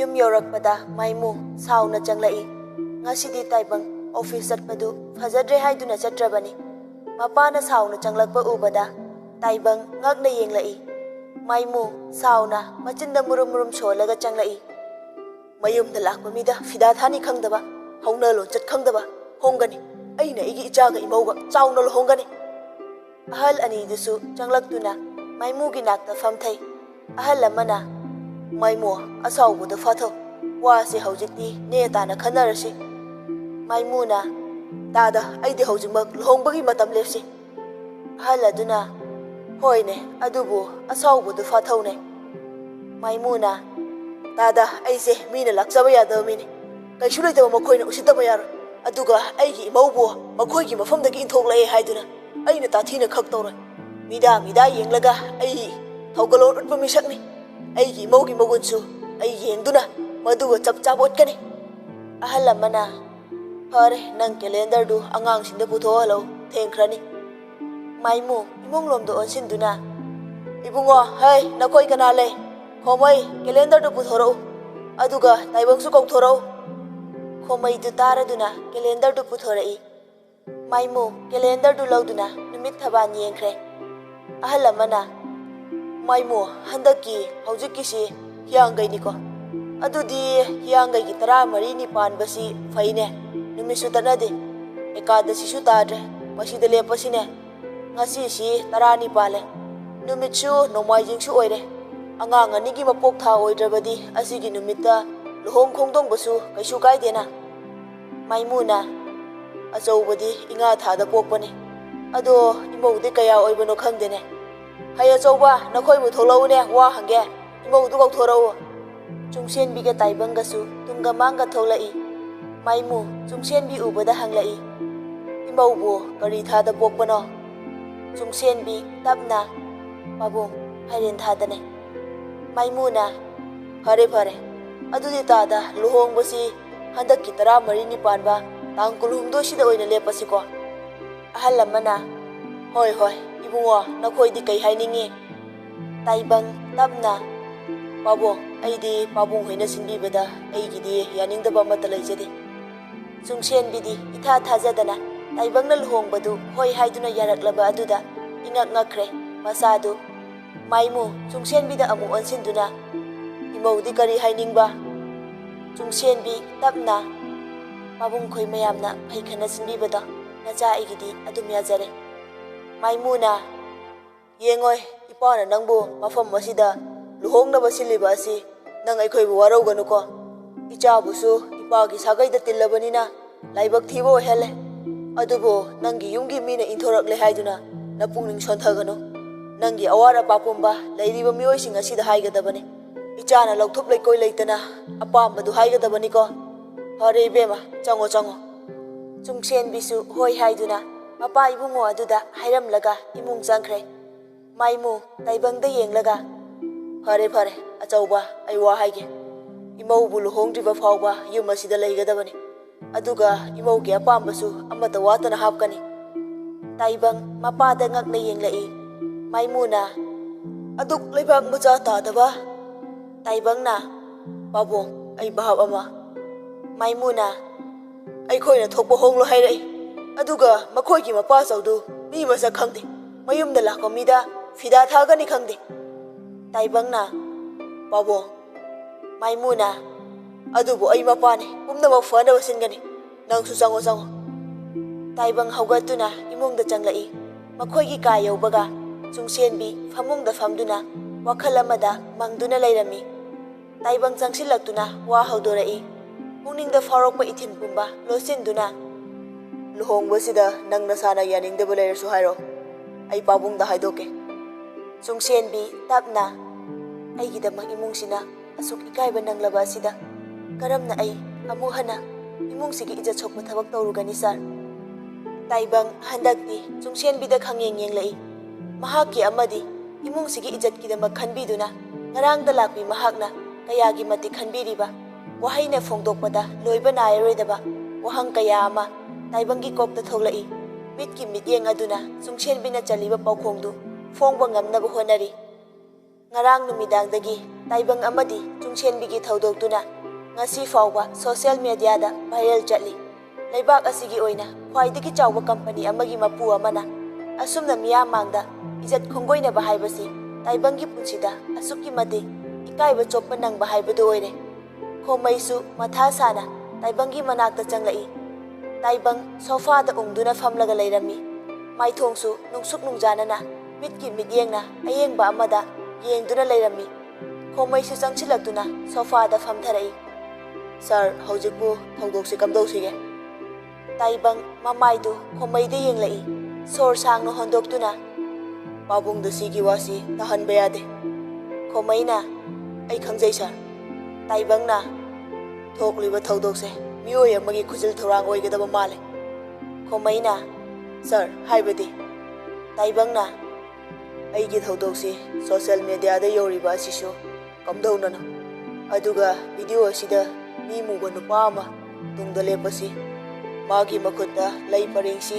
ꯌꯨꯝ ꯌꯧꯔꯛꯄꯗ ꯃꯥꯏꯃꯨ ꯁꯥꯎꯅ ꯆꯪꯂꯛꯏ꯫ ꯉꯁꯤꯗꯤ ꯇꯥꯏꯕꯪ ꯑꯣꯐꯤꯁ ꯆꯠꯄꯗꯨ ꯐꯖꯗ꯭ꯔꯦ ꯍꯥꯏꯗꯨꯅ ꯆꯠꯇ꯭ꯔꯕꯅꯤ꯫ ꯃꯄꯥꯅ ꯁꯥꯎꯅ ꯆꯪꯂꯛꯄ ꯎꯕꯗ ꯇꯥꯏꯕꯪ ꯉꯛꯅ ꯌꯦꯡꯂꯛꯏ꯫ ꯃꯥꯏꯃꯨ ꯁꯥꯎꯅ ꯃꯆꯤꯟꯗ ꯃꯨꯔꯨꯝ ꯃꯨꯔꯨꯝ ꯁꯣꯜꯂꯒ ꯆꯪꯂꯛꯏ꯫ ꯃꯌꯨꯝꯗ ꯂꯥꯛꯄ ꯃꯤꯗ ꯐꯤꯗꯥ ꯊꯥꯅꯤ ꯈꯪꯗꯕ, ꯍꯧꯅ ꯂꯣꯟꯆꯠ ꯈꯪꯗꯕ, ꯍꯣꯡꯒꯅꯤ, ꯑꯩꯅ ꯑꯩꯒꯤ ꯏꯆꯥꯒ ꯏꯃꯧꯒ ꯆꯥꯎꯅ ꯂꯨꯍꯣꯡꯒꯅꯤ꯫ ꯑꯍꯜ ꯑꯅꯤꯗꯨꯁꯨ ꯆꯪꯂꯛꯇꯨꯅ ꯃꯥꯏꯃꯨꯒꯤ ꯅꯥꯛꯇ ꯐꯝꯊꯩ꯫ ꯑꯍꯜ ꯑꯃꯅ, ꯃꯥꯏꯃꯨ ꯑꯁꯥꯎꯕꯗꯨ ꯐꯥꯊꯧ, ꯋꯥꯁꯤ ꯍꯧꯖꯤꯛꯇꯤ ꯅꯦ ꯇꯥꯅ ꯈꯟꯅꯔꯁꯤ꯫ ꯃꯥꯏꯃꯨꯅ, ꯇꯥꯗ ꯑꯩꯗꯤ ꯍꯧꯖꯤꯛꯃꯛ ꯂꯨꯍꯣꯡꯕꯒꯤ ꯃꯇꯝ ꯂꯦꯞꯁꯤ꯫ ꯑꯍꯜ ꯑꯗꯨꯅ, ꯍꯣꯏꯅꯦ ꯑꯗꯨꯕꯨ ꯑꯁꯥꯎꯕꯗꯨ ꯐꯥꯊꯧꯅꯦ꯫ ꯃꯥꯏꯃꯨꯅ, ꯇꯥꯗ ꯑꯩꯁꯦ ꯃꯤꯅ ꯂꯥꯛꯆꯕ ꯌꯥꯗꯕ ꯃꯤꯅꯤ, ꯀꯩꯁꯨ ꯂꯩꯇꯕ ꯃꯈꯣꯏꯅ ꯎꯁꯤꯠꯇꯕ ꯌꯥꯔꯣꯏ, ꯑꯗꯨꯒ ꯑꯩꯒꯤ ꯏꯃꯧꯕꯨ ꯃꯈꯣꯏꯒꯤ ꯃꯐꯝꯗꯒꯤ ꯏꯟꯊꯣꯛꯂꯛꯑꯦ ꯍꯥꯏꯗꯨꯅ ꯑꯩꯅ ꯇꯥꯊꯤꯅ ꯈꯛ ꯇꯧꯔꯣꯏ꯫ ꯃꯤꯗꯥ ꯌꯦꯡꯂꯒ ꯑꯩ ꯊꯧꯒꯜꯂꯣꯟ ꯎꯠꯄ ꯃꯤꯁꯛꯅꯤ꯫ ꯑꯩꯒꯤ ꯏꯃꯧꯒꯤ ꯃꯒꯨꯟꯁꯨ ꯑꯩ ꯌꯦꯡꯗꯨꯅ ꯃꯗꯨꯒ ꯆꯞ ꯆꯥꯕ ꯎꯠꯀꯅꯤ꯫ ꯑꯍꯜ ꯑꯃꯅ, ꯐꯔꯦ ꯅꯪ ꯀꯦꯂꯦꯟꯗꯔꯗꯨ ꯑꯉꯥꯡꯁꯤꯡꯗ ꯄꯨꯊꯣꯛꯍꯜꯂꯨ, ꯊꯦꯡꯈ꯭ꯔꯅꯤ꯫ ꯃꯥꯏꯃꯨ ꯏꯃꯨꯡꯂꯣꯝꯗ ꯑꯣꯟꯁꯤꯟꯗꯨꯅ, ꯏꯕꯨꯡꯉꯣ, ꯍꯩ ꯅꯈꯣꯏ ꯀꯅꯥ ꯂꯩ? ꯈꯣꯃꯩ ꯀꯦꯂꯦꯟꯗꯔꯗꯨ ꯄꯨꯊꯣꯔꯛꯎ, ꯑꯗꯨꯒ ꯇꯥꯏꯕꯪꯁꯨ ꯀꯧꯊꯣꯔꯛꯎ꯫ ꯈꯣꯃꯩꯗꯨ ꯇꯥꯔꯗꯨꯅ ꯀꯦꯂꯦꯟꯗꯔꯗꯨ ꯄꯨꯊꯣꯔꯛꯏ꯫ ꯃꯥꯏꯃꯨ ꯀꯦꯂꯦꯟꯗꯔꯗꯨ ꯂꯧꯗꯨꯅ ꯅꯨꯃꯤꯠ ꯊꯕꯥꯟ ꯌꯦꯡꯈ꯭ꯔꯦ꯫ ꯑꯍꯜ ꯑꯃꯅ, ꯃꯥꯏꯃꯨ ꯍꯟꯗꯛꯀꯤ ꯍꯧꯖꯤꯛꯀꯤꯁꯤ ꯍꯤꯌꯥꯡꯒꯩꯅꯤꯀꯣ? ꯑꯗꯨꯗꯤ ꯍꯤꯌꯥꯡꯒꯩꯒꯤ 14ꯅꯤ ꯄꯥꯟꯕꯁꯤ ꯐꯩꯅꯦ, ꯅꯨꯃꯤꯠꯁꯨ ꯇꯠꯅꯗꯦ, ꯑꯦꯀꯥꯗꯁꯤꯁꯨ ꯇꯥꯗ꯭ꯔꯦ, ꯃꯁꯤꯗ ꯂꯦꯞꯄꯁꯤꯅꯦ꯫ ꯉꯁꯤꯁꯤ 10ꯅꯤ ꯄꯥꯜꯂꯦ, ꯅꯨꯃꯤꯠꯁꯨ ꯅꯣꯡꯃꯥꯏꯖꯤꯡꯁꯨ ꯑꯣꯏꯔꯦ, ꯑꯉꯥꯡ ꯑꯅꯤꯒꯤ ꯃꯄꯣꯛ ꯊꯥ ꯑꯣꯏꯗ꯭ꯔꯕꯗꯤ ꯑꯁꯤꯒꯤ ꯅꯨꯃꯤꯠꯇ ꯂꯨꯍꯣꯡ ꯈꯣꯡꯗꯣꯡꯕꯁꯨ ꯀꯩꯁꯨ ꯀꯥꯏꯗꯦꯅ꯫ ꯃꯥꯏꯃꯨꯅ, ꯑꯆꯧꯕꯗꯤ ꯏꯉꯥ ꯊꯥꯗ ꯄꯣꯛꯄꯅꯤ, ꯑꯗꯣ ꯏꯃꯧꯗꯤ ꯀꯌꯥ ꯑꯣꯏꯕꯅꯣ ꯈꯪꯗꯦꯅꯦ꯫ ꯍꯩ ꯑꯆꯧꯕ ꯅꯈꯣꯏꯕꯨ ꯊꯣꯛꯂꯛꯎꯅꯦ, ꯋꯥ ꯍꯪꯒꯦ, ꯏꯃꯧꯗꯨ ꯀꯧꯊꯣꯔꯛꯎ꯫ ꯆꯨꯡꯁꯦꯟꯕꯤꯒ ꯇꯥꯏꯕꯪꯒꯁꯨ ꯇꯨꯡꯒ ꯃꯥꯡꯒ ꯊꯣꯛꯂꯛꯏ꯫ ꯃꯥꯏꯃꯨ ꯆꯨꯡꯁꯦꯟꯕꯤ ꯎꯕꯗ ꯍꯪꯂꯛꯏ, ꯏꯃꯧꯕꯨ ꯀꯔꯤ ꯊꯥꯗ ꯄꯣꯛꯄꯅꯣ? ꯆꯨꯡꯁꯦꯟꯕꯤ ꯇꯞꯅ, ꯄꯥꯕꯨꯡ ꯐꯥꯏꯔꯦꯟ ꯊꯥꯗꯅꯦ꯫ ꯃꯥꯏꯃꯨꯅ, ꯐꯔꯦ ꯐꯔꯦ, ꯑꯗꯨꯗꯤ ꯇꯥꯗ ꯂꯨꯍꯣꯡꯕꯁꯤ ꯍꯟꯗꯛꯀꯤ 14ꯅꯤ ꯄꯥꯟꯕ ꯇꯥꯡ 12ꯁꯤꯗ ꯑꯣꯏꯅ ꯂꯦꯞꯄꯁꯤꯀꯣ? ꯑꯍꯜ ꯑꯃꯅ, ꯍꯣꯏ ꯍꯣꯏ ꯏꯕꯨꯡꯉꯣ ꯅꯈꯣꯏꯗꯤ ꯀꯩ ꯍꯥꯏꯅꯤꯡꯉꯤ? ꯇꯥꯏꯕꯪ ꯇꯞꯅ, ꯄꯥꯕꯨꯡ ꯑꯩꯗꯤ ꯄꯥꯕꯨꯡ ꯍꯣꯏꯅ ꯁꯤꯟꯕꯤꯕꯗ ꯑꯩꯒꯤꯗꯤ ꯌꯥꯅꯤꯡꯗꯕ ꯑꯃꯠꯇ ꯂꯩꯖꯗꯦ꯫ ꯆꯨꯡꯁꯦꯟꯕꯤꯗꯤ ꯏꯊꯥ ꯊꯥꯖꯗꯅ ꯇꯥꯏꯕꯪꯅ ꯂꯨꯍꯣꯡꯕꯗꯨ ꯍꯣꯏ ꯍꯥꯏꯗꯨꯅ ꯌꯥꯔꯛꯂꯕ ꯑꯗꯨꯗ ꯏꯉꯛ ꯉꯛꯈ꯭ꯔꯦ ꯃꯆꯥꯗꯨ꯫ ꯃꯥꯏꯃꯨ ꯆꯨꯡꯁꯦꯟꯕꯤꯗ ꯑꯃꯨꯛ ꯑꯣꯟꯁꯤꯟꯗꯨꯅ, ꯏꯃꯧꯗꯤ ꯀꯔꯤ ꯍꯥꯏꯅꯤꯡꯕ? ꯆꯨꯡꯁꯦꯟꯕꯤ ꯇꯞꯅ, ꯄꯥꯕꯨꯡꯈꯣꯏ ꯃꯌꯥꯝꯅ ꯐꯩꯈꯟꯅ ꯁꯤꯟꯕꯤꯕꯗꯣ ꯅꯆꯥ ꯑꯩꯒꯤꯗꯤ ꯑꯗꯨꯝ ꯌꯥꯖꯔꯦ꯫ ꯃꯥꯏꯃꯨꯅ, ꯌꯦꯡꯉꯣꯏ ꯏꯄꯥꯅ ꯅꯪꯕꯨ ꯃꯐꯝ ꯑꯁꯤꯗ ꯂꯨꯍꯣꯡꯅꯕ ꯁꯤꯜꯂꯤꯕ ꯑꯁꯤ ꯅꯪ ꯑꯩꯈꯣꯏꯕꯨ ꯋꯥꯔꯧꯒꯅꯨꯀꯣ? ꯏꯆꯥꯕꯨꯁꯨ ꯏꯄꯥꯒꯤ ꯁꯥꯒꯩꯗ ꯇꯤꯜꯂꯕꯅꯤꯅ ꯂꯥꯏꯕꯛ ꯊꯤꯕ ꯑꯣꯏꯍꯜꯂꯦ, ꯑꯗꯨꯕꯨ ꯅꯪꯒꯤ ꯌꯨꯝꯒꯤ ꯃꯤꯅ ꯏꯟꯊꯣꯔꯛꯂꯦ ꯍꯥꯏꯗꯨꯅ ꯅꯄꯨꯛꯅꯤꯡ ꯁꯣꯟꯊꯒꯅꯨ꯫ ꯅꯪꯒꯤ ꯑꯋꯥꯠ ꯑꯄꯥ ꯄꯨꯝꯕ ꯂꯩꯔꯤꯕ ꯃꯤꯑꯣꯏꯁꯤꯡ ꯑꯁꯤꯗ ꯍꯥꯏꯒꯗꯕꯅꯤ, ꯏꯆꯥꯅ ꯂꯧꯊꯣꯛ ꯂꯩꯀꯣꯏ ꯂꯩꯇꯅ ꯑꯄꯥꯝꯕꯗꯨ ꯍꯥꯏꯒꯗꯕꯅꯤꯀꯣ? ꯐꯔꯦ ꯏꯕꯦꯝꯃ, ꯆꯪꯉꯣ ꯆꯪꯉꯣ꯫ ꯆꯨꯡꯁꯦꯟꯕꯤꯁꯨ ꯍꯣꯏ ꯍꯥꯏꯗꯨꯅ ꯃꯄꯥ ꯏꯕꯨꯡꯉꯣ ꯑꯗꯨꯗ ꯍꯥꯏꯔꯝꯂꯒ ꯏꯃꯨꯡ ꯆꯪꯈ꯭ꯔꯦ꯫ ꯃꯥꯏꯃꯨ ꯇꯥꯏꯕꯪꯗ ꯌꯦꯡꯂꯒ, ꯐꯔꯦ ꯐꯔꯦ ꯑꯆꯧꯕ, ꯑꯩ ꯋꯥ ꯍꯥꯏꯒꯦ, ꯏꯃꯧꯕꯨ ꯂꯨꯍꯣꯡꯗ꯭ꯔꯤꯕ ꯐꯥꯎꯕ ꯌꯨꯝ ꯑꯁꯤꯗ ꯂꯩꯒꯗꯕꯅꯤ, ꯑꯗꯨꯒ ꯏꯃꯧꯒꯤ ꯑꯄꯥꯝꯕꯁꯨ ꯑꯃꯠꯇ ꯋꯥꯠꯇꯅ ꯍꯥꯞꯀꯅꯤ꯫ ꯇꯥꯏꯕꯪ ꯃꯄꯥꯗ ꯉꯛꯅ ꯌꯦꯡꯂꯛꯏ꯫ ꯃꯥꯏꯃꯨꯅ, ꯑꯗꯨꯛ ꯂꯩꯕꯥꯛ ꯃꯆꯥ ꯇꯥꯗꯕ? ꯇꯥꯏꯕꯪꯅ, ꯄꯥꯕꯨꯡ ꯑꯩ ꯚꯥꯞ ꯑꯃ꯫ ꯃꯥꯏꯃꯨꯅ, ꯑꯩꯈꯣꯏꯅ ꯊꯣꯛꯄ ꯍꯣꯡꯂꯣ ꯍꯥꯏꯔꯛꯏ, ꯑꯗꯨꯒ ꯃꯈꯣꯏꯒꯤ ꯃꯄꯥꯆꯧꯗꯨ ꯃꯤ ꯃꯁꯛ ꯈꯪꯗꯦ, ꯃꯌꯨꯝꯗ ꯂꯥꯛꯄ ꯃꯤꯗ ꯐꯤꯗꯥ ꯊꯥꯒꯅꯤ ꯈꯪꯗꯦ꯫ ꯇꯥꯏꯕꯪꯅ, ꯄꯥꯕꯨꯡ꯫ ꯃꯥꯏꯃꯨꯅ, ꯑꯗꯨꯕꯨ ꯑꯩ ꯃꯄꯥꯅꯤ, ꯄꯨꯝꯅꯃꯛ ꯐꯅꯕ ꯁꯤꯟꯒꯅꯤ, ꯅꯪꯁꯨ ꯆꯪꯉꯣ ꯆꯪꯉꯣ꯫ ꯇꯥꯏꯕꯪ ꯍꯧꯒꯠꯇꯨꯅ ꯏꯃꯨꯡꯗ ꯆꯪꯂꯛꯏ꯫ ꯃꯈꯣꯏꯒꯤ ꯀꯥ ꯌꯧꯕꯒ ꯆꯨꯡꯁꯦꯟꯕꯤ ꯐꯃꯨꯡꯗ ꯐꯝꯗꯨꯅ ꯋꯥꯈꯜ ꯑꯃꯗ ꯃꯪꯗꯨꯅ ꯂꯩꯔꯝꯃꯤ꯫ ꯇꯥꯏꯕꯪ ꯆꯪꯁꯤꯜꯂꯛꯇꯨꯅ ꯋꯥ ꯍꯧꯗꯣꯔꯛꯏ, ꯄꯨꯛꯅꯤꯡꯗ ꯐꯥꯎꯔꯛꯄ ꯏꯊꯤꯟ ꯄꯨꯝꯕ ꯂꯣꯠꯁꯤꯟꯗꯨꯅ, ꯂꯨꯍꯣꯡꯕꯁꯤꯗ ꯅꯪ ꯅꯁꯥꯅ ꯌꯥꯅꯤꯡꯗꯕ ꯂꯩꯔꯁꯨ ꯍꯥꯏꯔꯣ, ꯑꯩ ꯄꯥꯕꯨꯡꯗ ꯍꯥꯏꯗꯣꯛꯀꯦ꯫ ꯆꯨꯡꯁꯦꯟꯕꯤ ꯇꯞꯅ, ꯑꯩꯒꯤꯗꯃꯛ ꯏꯃꯨꯡꯁꯤꯅ ꯑꯁꯨꯛ ꯏꯀꯥꯏꯕ ꯅꯪꯂꯕ ꯑꯁꯤꯗ ꯀꯔꯝꯅ ꯑꯩ ꯑꯃꯨꯛ ꯍꯟꯅ ꯏꯃꯨꯡꯁꯤꯒꯤ ꯏꯖꯠ ꯁꯣꯛꯄ ꯊꯕꯛ ꯇꯧꯔꯨꯒꯅꯤ ꯁꯥꯔ? ꯇꯥꯏꯕꯪ ꯍꯟꯗꯛꯇꯤ ꯆꯨꯡꯁꯦꯟꯕꯤꯗ ꯈꯪꯌꯦꯡ ꯌꯦꯡꯂꯛꯏ꯫ ꯃꯍꯥꯛꯀꯤ ꯑꯃꯗꯤ ꯏꯃꯨꯡꯁꯤꯒꯤ ꯏꯖꯠꯀꯤꯗꯃꯛ ꯈꯟꯕꯤꯗꯨꯅ ꯉꯔꯥꯡꯗ ꯂꯥꯛꯄꯤ ꯃꯍꯥꯛꯅ ꯀꯌꯥꯒꯤ ꯃꯇꯤꯛ ꯈꯟꯕꯤꯔꯤꯕ, ꯋꯥꯍꯩꯅ ꯐꯣꯡꯗꯣꯛꯄꯗ ꯂꯣꯏꯕ ꯅꯥꯏꯔꯔꯣꯏꯗꯕ ꯋꯥꯍꯪ ꯀꯌꯥ ꯑꯃ ꯇꯥꯏꯕꯪꯒꯤ ꯀꯣꯛꯇ ꯊꯣꯛꯂꯛꯏ꯫ ꯃꯤꯠꯀꯤ ꯃꯤꯠꯌꯦꯡ ꯑꯗꯨꯅ ꯆꯨꯡꯁꯦꯟꯕꯤꯅ ꯆꯜꯂꯤꯕ ꯄꯥꯎꯈꯣꯡꯗꯨ ꯐꯣꯡꯕ ꯉꯝꯅꯕ ꯍꯣꯠꯅꯔꯤ꯫ ꯉꯔꯥꯡ ꯅꯨꯃꯤꯗꯥꯡꯗꯒꯤ ꯇꯥꯏꯕꯪ ꯑꯃꯗꯤ ꯆꯨꯡꯁꯦꯟꯕꯤꯒꯤ ꯊꯧꯗꯣꯛꯇꯨꯅ ꯉꯁꯤ ꯐꯥꯎꯕ ꯁꯣꯁꯤꯌꯦꯜ ꯃꯤꯗꯤꯌꯥꯗ ꯚꯥꯏꯔꯦꯜ ꯆꯠꯂꯤ꯫ ꯂꯩꯕꯥꯛ ꯑꯁꯤꯒꯤ ꯑꯣꯏꯅ ꯈ꯭ꯋꯥꯏꯗꯒꯤ ꯆꯥꯎꯕ ꯀꯝꯄꯅꯤ ꯑꯃꯒꯤ ꯃꯄꯨ ꯑꯃꯅ ꯑꯁꯨꯝꯅ ꯃꯤꯌꯥꯝ ꯃꯥꯡꯗ ꯏꯖꯠ ꯈꯣꯡꯒꯣꯏꯅꯕ ꯍꯥꯏꯕꯁꯤ ꯇꯥꯏꯕꯪꯒꯤ ꯄꯨꯟꯁꯤꯗ ꯑꯁꯨꯛꯀꯤ ꯃꯇꯤꯛ ꯏꯀꯥꯏꯕ ꯆꯣꯞꯄ ꯅꯪꯕ ꯍꯥꯏꯕꯗꯨ ꯑꯣꯏꯔꯦ꯫ ꯈꯣꯃꯩꯁꯨ ꯃꯊꯥ ꯁꯥꯅ ꯇꯥꯏꯕꯪꯒꯤ ꯃꯅꯥꯛꯇ ꯆꯪꯂꯛꯏ꯫ ꯇꯥꯏꯕꯪ ꯁꯣꯐꯥꯗ ꯎꯡꯗꯨꯅ ꯐꯝꯂꯒ ꯂꯩꯔꯝꯃꯤ꯫ ꯃꯥꯏꯊꯣꯡꯁꯨ ꯅꯨꯡꯁꯨꯛ ꯅꯨꯡꯖꯥꯅꯅ ꯃꯤꯠꯀꯤ ꯃꯤꯠꯌꯦꯡꯅ ꯑꯌꯦꯡꯕ ꯑꯃꯗ ꯌꯦꯡꯗꯨꯅ ꯂꯩꯔꯝꯃꯤ꯫ ꯈꯣꯃꯩꯁꯨ ꯆꯪꯁꯤꯜꯂꯛꯇꯨꯅ ꯁꯣꯐꯥꯗ ꯐꯝꯊꯔꯛꯏ꯫ ꯁꯥꯔ, ꯍꯧꯖꯤꯛꯄꯨ ꯊꯧꯗꯣꯛꯁꯤ ꯀꯝꯗꯧꯁꯤꯒꯦ? ꯇꯥꯏꯕꯪ ꯃꯃꯥꯏꯗꯨ ꯈꯣꯃꯩꯗ ꯌꯦꯡꯂꯛꯏ꯫ ꯁꯣꯔ ꯁꯥꯡꯅ ꯍꯣꯟꯗꯣꯛꯇꯨꯅ ꯄꯥꯕꯨꯡꯗ ꯁꯤꯒꯤ ꯋꯥꯁꯤ ꯇꯥꯍꯟꯕ ꯌꯥꯗꯦ꯫ ꯈꯣꯃꯩꯅ ꯑꯩ ꯈꯪꯖꯩ ꯁꯥꯔ꯫ ꯇꯥꯏꯕꯪꯅ ꯊꯣꯛꯂꯤꯕ ꯊꯧꯗꯣꯛꯁꯦ ꯃꯤꯑꯣꯏ ꯑꯃꯒꯤ ꯈꯨꯖꯤꯜ ꯊꯧꯔꯥꯡ ꯑꯣꯏꯒꯗꯕ ꯃꯥꯜꯂꯦ꯫ ꯈꯣꯃꯩꯅ ꯁꯥꯔ, ꯍꯥꯏꯕꯗꯤ? ꯇꯥꯏꯕꯪꯅ ꯑꯩꯒꯤ ꯊꯧꯗꯣꯛꯁꯤ ꯁꯣꯁꯤꯌꯦꯜ ꯃꯤꯗꯤꯌꯥꯗ ꯌꯧꯔꯤꯕ ꯑꯁꯤꯁꯨ ꯀꯝꯗꯧꯅꯅꯣ? ꯑꯗꯨꯒ ꯚꯤꯗꯤꯑꯣ ꯑꯁꯤꯗ ꯃꯤ ꯃꯨꯕ ꯅꯨꯄꯥ ꯑꯃ ꯇꯨꯡꯗ ꯂꯦꯞꯄꯁꯤ, ꯃꯥꯒꯤ ꯃꯈꯨꯠꯇ ꯂꯩ ꯄꯔꯦꯡꯁꯤ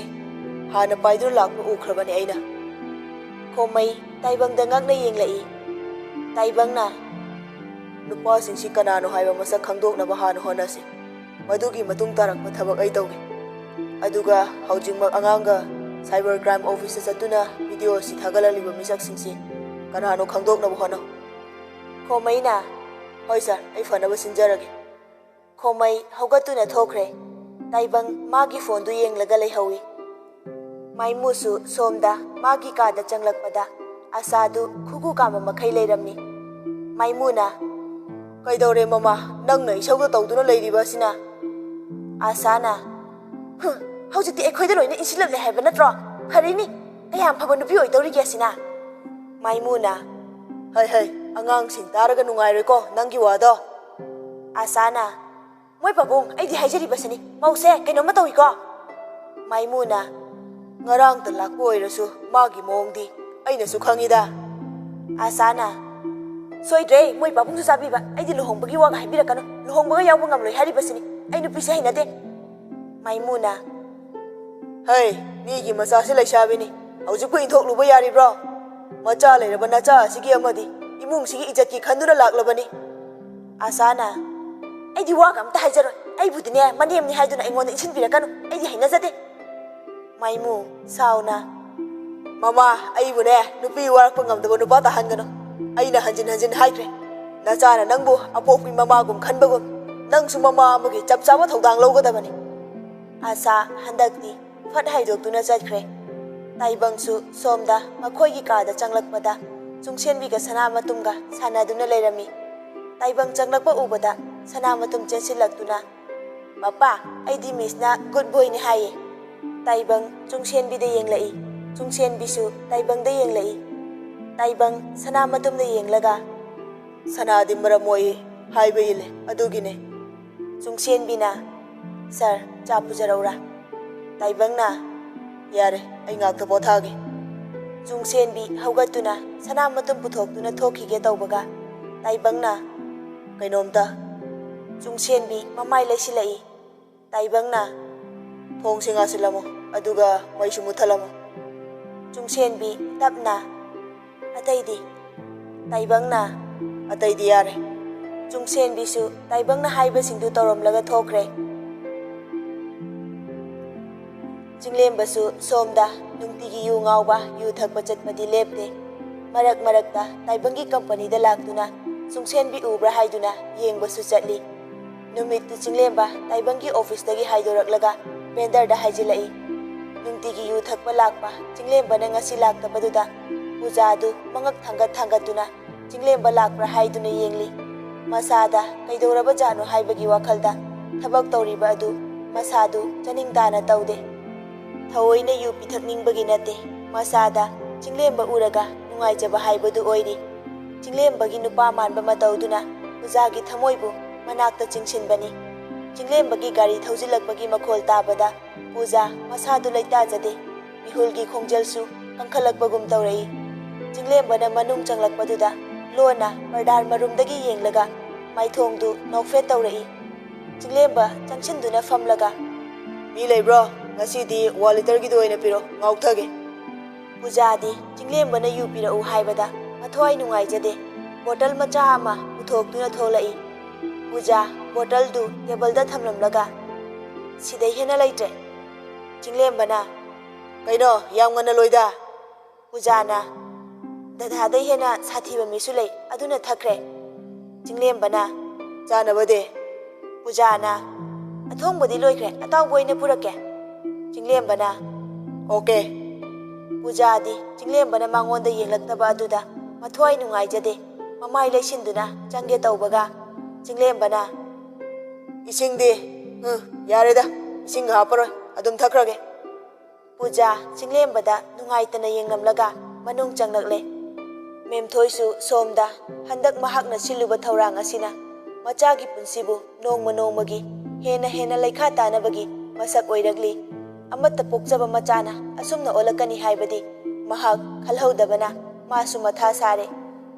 ꯍꯥꯟꯅ ꯄꯥꯏꯗꯨꯅ ꯂꯥꯛꯄ ꯎꯈ꯭ꯔꯕꯅꯤ ꯑꯩꯅ꯫ ꯈꯣꯃꯩ ꯇꯥꯏꯕꯪꯗ ꯉꯛꯅ ꯌꯦꯡꯂꯛꯏ꯫ ꯇꯥꯏꯕꯪꯅ ꯅꯨꯄꯥꯁꯤꯡꯁꯤ ꯀꯅꯥꯅꯣ ꯍꯥꯏꯕ ꯃꯁꯛ ꯈꯪꯗꯣꯛꯅꯕ ꯍꯥꯟꯅ ꯍꯣꯠꯅꯁꯤ, ꯃꯗꯨꯒꯤ ꯃꯇꯨꯡ ꯇꯥꯔꯛꯄ ꯊꯕꯛ ꯑꯩ ꯇꯧꯒꯦ꯫ ꯑꯗꯨꯒ ꯍꯧꯖꯤꯛꯃꯛ ꯑꯉꯥꯡꯒ ꯁꯥꯏꯕꯔ ꯀ꯭ꯔꯥꯏꯝ ꯑꯣꯐꯤꯁꯇ ꯆꯠꯇꯨꯅ ꯚꯤꯗꯤꯑꯣ ꯑꯁꯤ ꯊꯥꯒꯠꯂꯛꯂꯤꯕ ꯃꯤꯁꯛꯁꯤꯡꯁꯤ ꯀꯅꯥꯅꯣ ꯈꯪꯗꯣꯛꯅꯕ ꯍꯣꯠꯅꯧ꯫ ꯈꯣꯃꯩꯅ ꯍꯣꯏ ꯁꯥꯔ, ꯑꯩ ꯐꯅꯕ ꯁꯤꯟꯖꯔꯒꯦ꯫ ꯈꯣꯃꯩ ꯍꯧꯒꯠꯇꯨꯅ ꯊꯣꯛꯈ꯭ꯔꯦ꯫ ꯇꯥꯏꯕꯪ ꯃꯥꯒꯤ ꯐꯣꯟꯗꯨ ꯌꯦꯡꯂꯒ ꯂꯩꯍꯧꯏ꯫ ꯃꯥꯏꯃꯨꯁꯨ ꯁꯣꯝꯗ ꯃꯥꯒꯤ ꯀꯥꯗ ꯆꯪꯂꯛꯄꯗ ꯑꯁꯥꯗꯨ ꯈꯨꯒꯨ ꯀꯥꯝꯕ ꯃꯈꯩ ꯂꯩꯔꯝꯃꯤ꯫ ꯃꯥꯏꯃꯨꯅ ꯀꯩꯗꯧꯔꯦ ꯃꯃꯥ, ꯅꯪꯅ ꯏꯁꯧꯗ ꯇꯧꯗꯨꯅ ꯂꯩꯔꯤꯕ ꯑꯁꯤꯅ? ꯑꯁꯥꯅ ꯍꯧꯖꯤꯛꯇꯤ ꯑꯩꯈꯣꯏꯗ ꯂꯣꯏꯅ ꯏꯟꯁꯤꯜꯂꯛꯂꯦ ꯍꯥꯏꯕ ꯅꯠꯇ꯭ꯔꯣ? ꯐꯔꯦꯅꯤ, ꯀꯌꯥꯝ ꯐꯕ ꯅꯨꯄꯤ ꯑꯣꯏꯗꯧꯔꯤꯒꯦ ꯑꯁꯤꯅ? ꯃꯥꯏꯃꯨꯅ ꯍꯩ ꯑꯉꯥꯡꯁꯤꯡ ꯇꯥꯔꯒ ꯅꯨꯡꯉꯥꯏꯔꯣꯏꯀꯣ ꯅꯪꯒꯤ ꯋꯥꯗꯣ꯫ ꯑꯁꯥꯅ ꯃꯣꯏ ꯄꯥꯕꯨꯡ, ꯑꯩꯗꯤ ꯍꯥꯏꯖꯔꯤꯕꯁꯤꯅꯤ, ꯃꯧꯁꯦ ꯀꯩꯅꯣꯝꯃ ꯇꯧꯏꯀꯣ꯫ ꯃꯥꯏꯃꯨꯅ ꯉꯔꯥꯡꯇ ꯂꯥꯛꯄ ꯑꯣꯏꯔꯁꯨ ꯃꯥꯒꯤ ꯃꯑꯣꯡꯗꯤ ꯑꯩꯅꯁꯨ ꯈꯪꯏꯗ꯫ ꯑꯁꯥꯅ ꯁꯣꯏꯗ꯭ꯔꯦ, ꯃꯣꯏ ꯄꯥꯕꯨꯡꯁꯨ ꯆꯥꯕꯤꯕ, ꯑꯩꯗꯤ ꯂꯨꯍꯣꯡꯕꯒꯤ ꯋꯥꯒ ꯍꯥꯏꯕꯤꯔꯛꯀꯅꯨ, ꯂꯨꯍꯣꯡꯕꯒ ꯌꯥꯎꯕ ꯉꯝꯂꯣꯏ ꯍꯥꯏꯔꯤꯕꯁꯤꯅꯤ, ꯑꯩ ꯅꯨꯄꯤꯁꯦ ꯍꯩꯅꯗꯦ꯫ ꯃꯥꯏꯃꯨꯅ ꯃꯤꯒꯤ ꯃꯆꯥꯁꯤ ꯂꯩꯁꯥꯕꯤꯅꯤ, ꯍꯧꯖꯤꯛꯄꯨ ꯏꯟꯊꯣꯛꯂꯨꯕ ꯌꯥꯔꯤꯕ꯭ꯔꯣ? ꯃꯆꯥ ꯂꯩꯔꯕ ꯅꯆꯥ ꯑꯁꯤꯒꯤ ꯑꯃꯗꯤ ꯏꯃꯨꯡꯁꯤꯒꯤ ꯏꯖꯠꯀꯤ ꯈꯟꯗꯨꯅ ꯂꯥꯛꯂꯕꯅꯤ꯫ ꯑꯁꯥꯅ ꯑꯩꯗꯤ ꯋꯥꯒ ꯑꯝꯇ ꯍꯥꯏꯖꯔꯣꯏ, ꯑꯩꯕꯨꯗꯤꯅꯦ ꯃꯅꯦꯝꯅꯤ ꯍꯥꯏꯗꯨꯅ ꯑꯩꯉꯣꯟꯗ ꯏꯟꯁꯤꯟꯕꯤꯔꯛꯀꯅꯨ, ꯑꯩꯗꯤ ꯍꯩꯅꯖꯗꯦ꯫ ꯃꯥꯏꯃꯨ ꯁꯥꯎꯅ ꯃꯃꯥ, ꯑꯩꯕꯨꯅꯦ ꯅꯨꯄꯤ ꯋꯥꯔꯛꯄ ꯉꯝꯗꯕ ꯅꯨꯄꯥ ꯇꯥꯍꯟꯒꯅꯨ, ꯑꯩꯅ ꯍꯟꯖꯤꯟ ꯍꯟꯖꯤꯟ ꯍꯥꯏꯈ꯭ꯔꯦ, ꯅꯆꯥꯅ ꯅꯪꯕꯨ ꯑꯄꯣꯛꯄꯤ ꯃꯃꯥꯒꯨꯝ ꯈꯟꯕꯒꯨꯝ ꯅꯪꯁꯨ ꯃꯃꯥ ꯑꯃꯒꯤ ꯆꯞ ꯆꯥꯕ ꯊꯧꯗꯥꯡ ꯂꯧꯒꯗꯕꯅꯤ꯫ ꯑꯁꯥ ꯍꯟꯗꯛꯇꯤ ꯐꯠ ꯍꯥꯏꯗꯣꯛꯇꯨꯅ ꯆꯠꯈ꯭ꯔꯦ꯫ ꯇꯥꯏꯕꯪꯁꯨ ꯁꯣꯝꯗ ꯃꯈꯣꯏꯒꯤ ꯀꯥꯗ ꯆꯪꯂꯛꯄꯗ ꯆꯨꯡꯁꯦꯟꯕꯤꯒ ꯁꯅꯥꯃꯇꯨꯝꯒ ꯁꯥꯟꯅꯗꯨꯅ ꯂꯩꯔꯝꯃꯤ꯫ ꯇꯥꯏꯕꯪ ꯆꯪꯂꯛꯄ ꯎꯕꯗ ꯁꯅꯥꯃꯇꯨꯝ ꯆꯦꯟꯁꯤꯜꯂꯛꯇꯨꯅ ꯃꯄꯥ, ꯑꯩꯗꯤ ꯃꯤꯁꯅ ꯒꯨꯗ ꯕꯣꯏꯅꯤ ꯍꯥꯏꯌꯦ꯫ ꯇꯥꯏꯕꯪ ꯆꯨꯡꯁꯦꯟꯕꯤꯗ ꯌꯦꯡꯂꯛꯏ꯫ ꯆꯨꯡꯁꯦꯟꯕꯤꯁꯨ ꯇꯥꯏꯕꯪꯗ ꯌꯦꯡꯂꯛꯏ꯫ ꯇꯥꯏꯕꯪ ꯁꯅꯥꯃꯇꯨꯝꯗ ꯌꯦꯡꯂꯒ ꯁꯅꯥꯗꯤ ꯃꯔꯝ ꯃꯣꯛꯏ ꯍꯥꯏꯕ ꯏꯜꯂꯦ, ꯑꯗꯨꯒꯤꯅꯦ꯫ ꯆꯨꯡꯁꯦꯟꯕꯤꯅ ꯁꯥꯔ, ꯆꯥ ꯄꯨꯖꯔꯧꯔꯥ? ꯇꯥꯏꯕꯪꯅ ꯌꯥꯔꯦ, ꯑꯩ ꯉꯥꯛꯇ ꯄꯣꯊꯥꯒꯦ꯫ ꯆꯨꯡꯁꯦꯟꯕꯤ ꯍꯧꯒꯠꯇꯨꯅ ꯁꯅꯥꯃꯇꯨꯝ ꯄꯨꯊꯣꯛꯇꯨꯅ ꯊꯣꯛꯈꯤꯒꯦ ꯇꯧꯕꯒ ꯇꯥꯏꯕꯪꯅ ꯀꯩꯅꯣꯝꯇ꯫ ꯆꯨꯡꯁꯦꯟꯕꯤ ꯃꯃꯥꯏ ꯂꯩꯁꯤꯜꯂꯛꯏ꯫ ꯇꯥꯏꯕꯪꯅ ꯊꯣꯡꯁꯤ ꯉꯥꯁꯤꯜꯂꯝꯃꯨ, ꯑꯗꯨꯒ ꯃꯩꯁꯨ ꯃꯨꯠꯊꯠꯂꯝꯃꯨ꯫ ꯆꯨꯡꯁꯦꯟꯕꯤ ꯇꯞꯅ ꯑꯇꯩꯗꯤ? ꯇꯥꯏꯕꯪꯅ ꯑꯇꯩꯗꯤ ꯌꯥꯔꯦ꯫ ꯆꯨꯡꯁꯦꯟꯕꯤꯁꯨ ꯇꯥꯏꯕꯪꯅ ꯍꯥꯏꯕꯁꯤꯡꯗꯨ ꯇꯧꯔꯝꯂꯒ ꯊꯣꯛꯈ꯭ꯔꯦ꯫ ꯆꯤꯡꯂꯦꯝꯕꯁꯨ ꯁꯣꯝꯗ ꯅꯨꯡꯇꯤꯒꯤ ꯌꯨ ꯉꯥꯎꯕ, ꯌꯨ ꯊꯛꯄ ꯆꯠꯄꯗꯤ ꯂꯦꯞꯇꯦ꯫ ꯃꯔꯛ ꯃꯔꯛꯇ ꯇꯥꯏꯕꯪꯒꯤ ꯀꯝꯄꯅꯤꯗ ꯂꯥꯛꯇꯨꯅ ꯆꯨꯡꯁꯦꯟꯕꯤ ꯎꯕ꯭ꯔꯥ ꯍꯥꯏꯗꯨꯅ ꯌꯦꯡꯕꯁꯨ ꯆꯠꯂꯤ꯫ ꯅꯨꯃꯤꯠꯇꯨ ꯆꯤꯡꯂꯦꯝꯕ ꯇꯥꯏꯕꯪꯒꯤ ꯑꯣꯐꯤꯁꯇꯒꯤ ꯍꯥꯏꯗꯣꯔꯛꯂꯒ ꯚꯦꯟꯗꯔꯗ ꯍꯥꯏꯖꯤꯜꯂꯛꯏ꯫ ꯅꯨꯡꯇꯤꯒꯤ ꯌꯨ ꯊꯛꯄ ꯂꯥꯛꯄ ꯆꯤꯡꯂꯦꯝꯕꯅ ꯉꯁꯤ ꯂꯥꯛꯇꯕꯗꯨꯗ ꯄꯨꯖꯥꯗꯨ ꯃꯉꯛ ꯊꯥꯡꯒꯠꯇꯨꯅ ꯆꯤꯡꯂꯦꯝꯕ ꯂꯥꯛꯄ꯭ꯔꯥ ꯍꯥꯏꯗꯨꯅ ꯌꯦꯡꯂꯤ꯫ ꯃꯁꯥꯗ ꯀꯩꯗꯧꯔꯕꯖꯥꯠꯅꯣ ꯍꯥꯏꯕꯒꯤ ꯋꯥꯈꯜꯗ ꯊꯕꯛ ꯇꯧꯔꯤꯕ ꯑꯗꯨ ꯃꯁꯥꯗꯨ ꯆꯅꯤꯡ ꯇꯥꯅ ꯇꯧꯗꯦ꯫ ꯊꯑꯣꯏꯅ ꯌꯨ ꯄꯤꯊꯛꯅꯤꯡꯕꯒꯤ ꯅꯠꯇꯦ, ꯃꯁꯥꯗ ꯆꯤꯡꯂꯦꯝꯕ ꯎꯔꯒ ꯅꯨꯡꯉꯥꯏꯖꯕ ꯍꯥꯏꯕꯗꯨ ꯑꯣꯏꯔꯤ꯫ ꯆꯤꯡꯂꯦꯝꯕꯒꯤ ꯅꯨꯄꯥ ꯃꯥꯟꯕ ꯃꯇꯧꯗꯨꯅ ꯄꯨꯖꯥꯒꯤ ꯊꯃꯣꯏꯕꯨ ꯃꯅꯥꯛꯇ ꯆꯤꯡꯁꯤꯟꯕꯅꯤ꯫ ꯆꯤꯡꯂꯦꯝꯕꯒꯤ ꯒꯥꯔꯤ ꯊꯧꯖꯤꯜꯂꯛꯄꯒꯤ ꯃꯈꯣꯜ ꯇꯥꯕꯗ ꯄꯨꯖꯥ ꯃꯁꯥꯗꯨ ꯂꯩꯇꯥꯖꯗꯦ꯫ ꯃꯤꯍꯨꯜꯒꯤ ꯈꯣꯡꯖꯦꯜꯁꯨ ꯀꯟꯈꯠꯂꯛꯄꯒꯨꯝ ꯇꯧꯔꯛꯏ꯫ ꯆꯤꯡꯂꯦꯝꯕꯅ ꯃꯅꯨꯡ ꯆꯪꯂꯛꯄꯗꯨꯗ ꯂꯣꯟꯅ ꯄꯔꯗꯥꯔ ꯃꯔꯨꯝꯗꯒꯤ ꯌꯦꯡꯂꯒ ꯃꯥꯏꯊꯣꯡꯗꯨ ꯅꯣꯛꯐꯦꯠ ꯇꯧꯔꯛꯏ꯫ ꯆꯤꯡꯂꯦꯝꯕ ꯆꯪꯁꯤꯟꯗꯨꯅ ꯐꯝꯂꯒ ꯃꯤ ꯂꯩꯕ꯭ꯔꯣ? ꯉꯁꯤꯗꯤ 1 ꯂꯤꯇꯔꯒꯤꯗꯨ ꯑꯣꯏꯅ ꯄꯤꯔꯣ, ꯉꯥꯎꯊꯒꯦ꯫ ꯄꯨꯖꯥꯗꯤ ꯆꯤꯡꯂꯦꯝꯕꯅ ꯌꯨ ꯄꯤꯔꯛꯎ ꯍꯥꯏꯕꯗ ꯃꯊ꯭ꯋꯥꯏ ꯅꯨꯡꯉꯥꯏꯖꯗꯦ꯫ ꯕꯣꯇꯜ ꯃꯆꯥ ꯑꯃ ꯂꯧꯊꯣꯛꯇꯨꯅ ꯊꯣꯛꯂꯛꯏ꯫ ꯄꯨꯖꯥ ꯕꯣꯇꯜꯗꯨ ꯇꯦꯕꯜꯗ ꯊꯝꯂꯝꯂꯒ ꯁꯤꯗꯩ ꯍꯦꯟꯅ ꯂꯩꯇ꯭ꯔꯦ꯫ ꯆꯤꯡꯂꯦꯝꯕꯅ ꯀꯩꯅꯣ ꯌꯥꯝ ꯉꯟꯅ ꯂꯣꯏꯗ꯫ ꯄꯨꯖꯥꯅ ꯗꯗꯥꯗꯩ ꯍꯦꯟꯅ ꯁꯥꯊꯤꯕ ꯃꯤꯁꯨ ꯂꯩ ꯑꯗꯨꯅ ꯊꯛꯈ꯭ꯔꯦ꯫ ꯆꯤꯡꯂꯦꯝꯕꯅ ꯆꯥꯅꯕꯗꯤ? ꯄꯨꯖꯥꯅ ꯑꯊꯣꯡꯕꯗꯤ ꯂꯣꯏꯈ꯭ꯔꯦ ꯑꯇꯥꯎꯕ ꯑꯣꯏꯅ ꯄꯨꯔꯛꯀꯦ꯫ ꯆꯤꯡꯂꯦꯝꯕꯅ ꯑꯣꯀꯦ꯫ ꯄꯨꯖꯥꯗꯤ ꯆꯤꯡꯂꯦꯝꯕꯅ ꯃꯉꯣꯟꯗ ꯌꯦꯡꯂꯛꯇꯕ ꯑꯗꯨꯗ ꯃꯊ꯭ꯋꯥꯏ ꯅꯨꯡꯉꯥꯏꯖꯗꯦ ꯃꯃꯥꯏ ꯂꯩꯁꯤꯟꯗꯨꯅ ꯆꯪꯒꯦ ꯇꯧꯕꯒ ꯆꯤꯡꯂꯦꯝꯕꯅ ꯏꯁꯤꯡꯗꯤ ꯌꯥꯔꯦꯗ ꯏꯁꯤꯡꯒ ꯍꯥꯞꯄꯔꯣꯏ ꯑꯗꯨꯝ ꯊꯛꯈ꯭ꯔꯒꯦ꯫ ꯄꯨꯖꯥ ꯆꯤꯡꯂꯦꯝꯕꯗ ꯅꯨꯡꯉꯥꯏꯇꯅ ꯌꯦꯡꯂꯝꯂꯒ ꯃꯅꯨꯡ ꯆꯪꯂꯛꯂꯦ꯫ ꯃꯦꯝꯊꯣꯏꯁꯨ ꯁꯣꯝꯗ ꯍꯟꯗꯛ ꯃꯍꯥꯛꯅ ꯁꯤꯜꯂꯨꯕ ꯊꯧꯔꯥꯡ ꯑꯁꯤꯅ ꯃꯆꯥꯒꯤ ꯄꯨꯟꯁꯤꯕꯨ ꯅꯣꯡꯃ ꯅꯣꯡꯃꯒꯤ ꯍꯦꯟꯅ ꯂꯩꯈꯥ ꯇꯥꯅꯕꯒꯤ ꯃꯁꯛ ꯑꯣꯏꯔꯛꯂꯤ꯫ ꯑꯃꯠꯇ ꯄꯣꯛꯆꯕ ꯃꯆꯥꯅ ꯑꯁꯨꯝꯅ ꯑꯣꯜꯂꯛꯀꯅꯤ ꯍꯥꯏꯕꯗꯤ ꯃꯍꯥꯛ ꯈꯜꯍꯧꯗꯕꯅ ꯃꯥꯁꯨ ꯃꯊꯥ ꯁꯥꯔꯦ꯫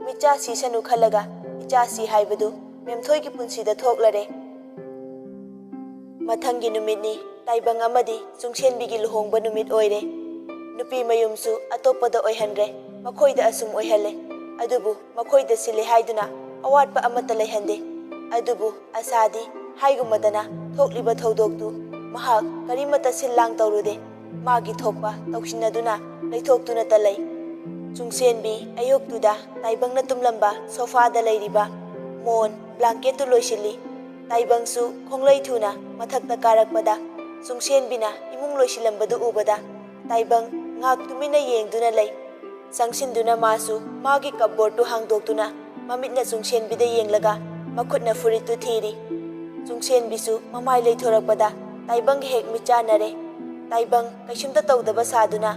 ꯃꯤꯆꯥ ꯁꯤꯁꯅꯨ ꯈꯜꯂꯒ ꯏꯆꯥꯁꯤ ꯍꯥꯏꯕꯗꯨ ꯃꯦꯝꯊꯣꯏꯒꯤ ꯄꯨꯟꯁꯤꯗ ꯊꯣꯛꯂꯔꯦ꯫ ꯃꯊꯪꯒꯤ ꯅꯨꯃꯤꯠꯅꯤ ꯇꯥꯏꯕꯪ ꯑꯃꯗꯤ ꯆꯨꯡꯁꯦꯟꯕꯤꯒꯤ ꯂꯨꯍꯣꯡꯕ ꯅꯨꯃꯤꯠ ꯑꯣꯏꯔꯦ꯫ ꯅꯨꯄꯤ ꯃꯌꯨꯝꯁꯨ ꯑꯇꯣꯞꯄꯗ ꯑꯣꯏꯍꯟꯗ꯭ꯔꯦ ꯃꯈꯣꯏꯗ ꯑꯁꯨꯝ ꯑꯣꯏꯍꯜꯂꯦ꯫ ꯑꯗꯨꯕꯨ ꯃꯈꯣꯏꯗ ꯁꯤꯜꯂꯦ ꯍꯥꯏꯗꯨꯅ ꯑꯋꯥꯠꯄ ꯑꯃꯠꯇ ꯂꯩꯍꯟꯗꯦ꯫ ꯑꯗꯨꯕꯨ ꯑꯁꯥꯗꯤ ꯍꯥꯏꯒꯨꯝꯃꯗꯅ ꯊꯣꯛꯂꯤꯕ ꯊꯧꯗꯣꯛꯇꯨ ꯃꯍꯥꯛ ꯀꯔꯤꯃꯠꯇ ꯁꯤꯜ ꯂꯥꯡ ꯇꯧꯔꯨꯗꯦ꯫ ꯃꯥꯒꯤ ꯊꯣꯛꯄ ꯇꯧꯁꯤꯟꯅꯗꯨꯅ ꯂꯩꯊꯣꯛꯇꯨꯅꯇ ꯂꯩ꯫ ꯆꯨꯡꯁꯦꯟꯕꯤ ꯑꯌꯨꯛꯇꯨꯗ ꯇꯥꯏꯕꯪꯅ ꯇꯨꯝꯂꯝꯕ ꯁꯣꯐꯥꯗ ꯂꯩꯔꯤꯕ ꯃꯣꯟ ꯕ꯭ꯂꯥꯡꯀꯦꯠꯇꯨ ꯂꯣꯏꯁꯤꯜꯂꯤ꯫ ꯇꯥꯏꯕꯪꯁꯨ ꯈꯣꯡꯂꯩ ꯊꯨꯅ ꯃꯊꯛꯇ ꯀꯥꯔꯛꯄꯗ ꯆꯨꯡꯁꯦꯟꯕꯤꯅ ꯏꯃꯨꯡ ꯂꯣꯏꯁꯤꯜꯂꯝꯕꯗꯨ ꯎꯕꯗ ꯇꯥꯏꯕꯪ ꯉꯥꯛ ꯇꯨꯃꯤꯟꯅ ꯌꯦꯡꯗꯨꯅ ꯂꯩ꯫ ꯆꯪꯁꯤꯟꯗꯨꯅ ꯃꯥꯁꯨ ꯃꯥꯒꯤ ꯀꯞꯕꯣꯔꯗꯇꯨ ꯍꯥꯡꯗꯣꯛꯇꯨꯅ ꯃꯃꯤꯠꯅ ꯆꯨꯡꯁꯦꯟꯕꯤꯗ ꯌꯦꯡꯂꯒ ꯃꯈꯨꯠꯅ ꯐꯨꯔꯤꯠꯇꯨ ꯊꯤꯔꯤ꯫ ꯆꯨꯡꯁꯦꯟꯕꯤꯁꯨ ꯃꯃꯥꯏ ꯂꯩꯊꯣꯔꯛꯄꯗ ꯇꯥꯏꯕꯪꯒ ꯍꯦꯛ ꯃꯤꯠꯆꯥꯟꯅꯔꯦ꯫ ꯇꯥꯏꯕꯪ ꯀꯩꯁꯨꯝꯇ ꯇꯧꯗꯕ ꯁꯥꯗꯨꯅ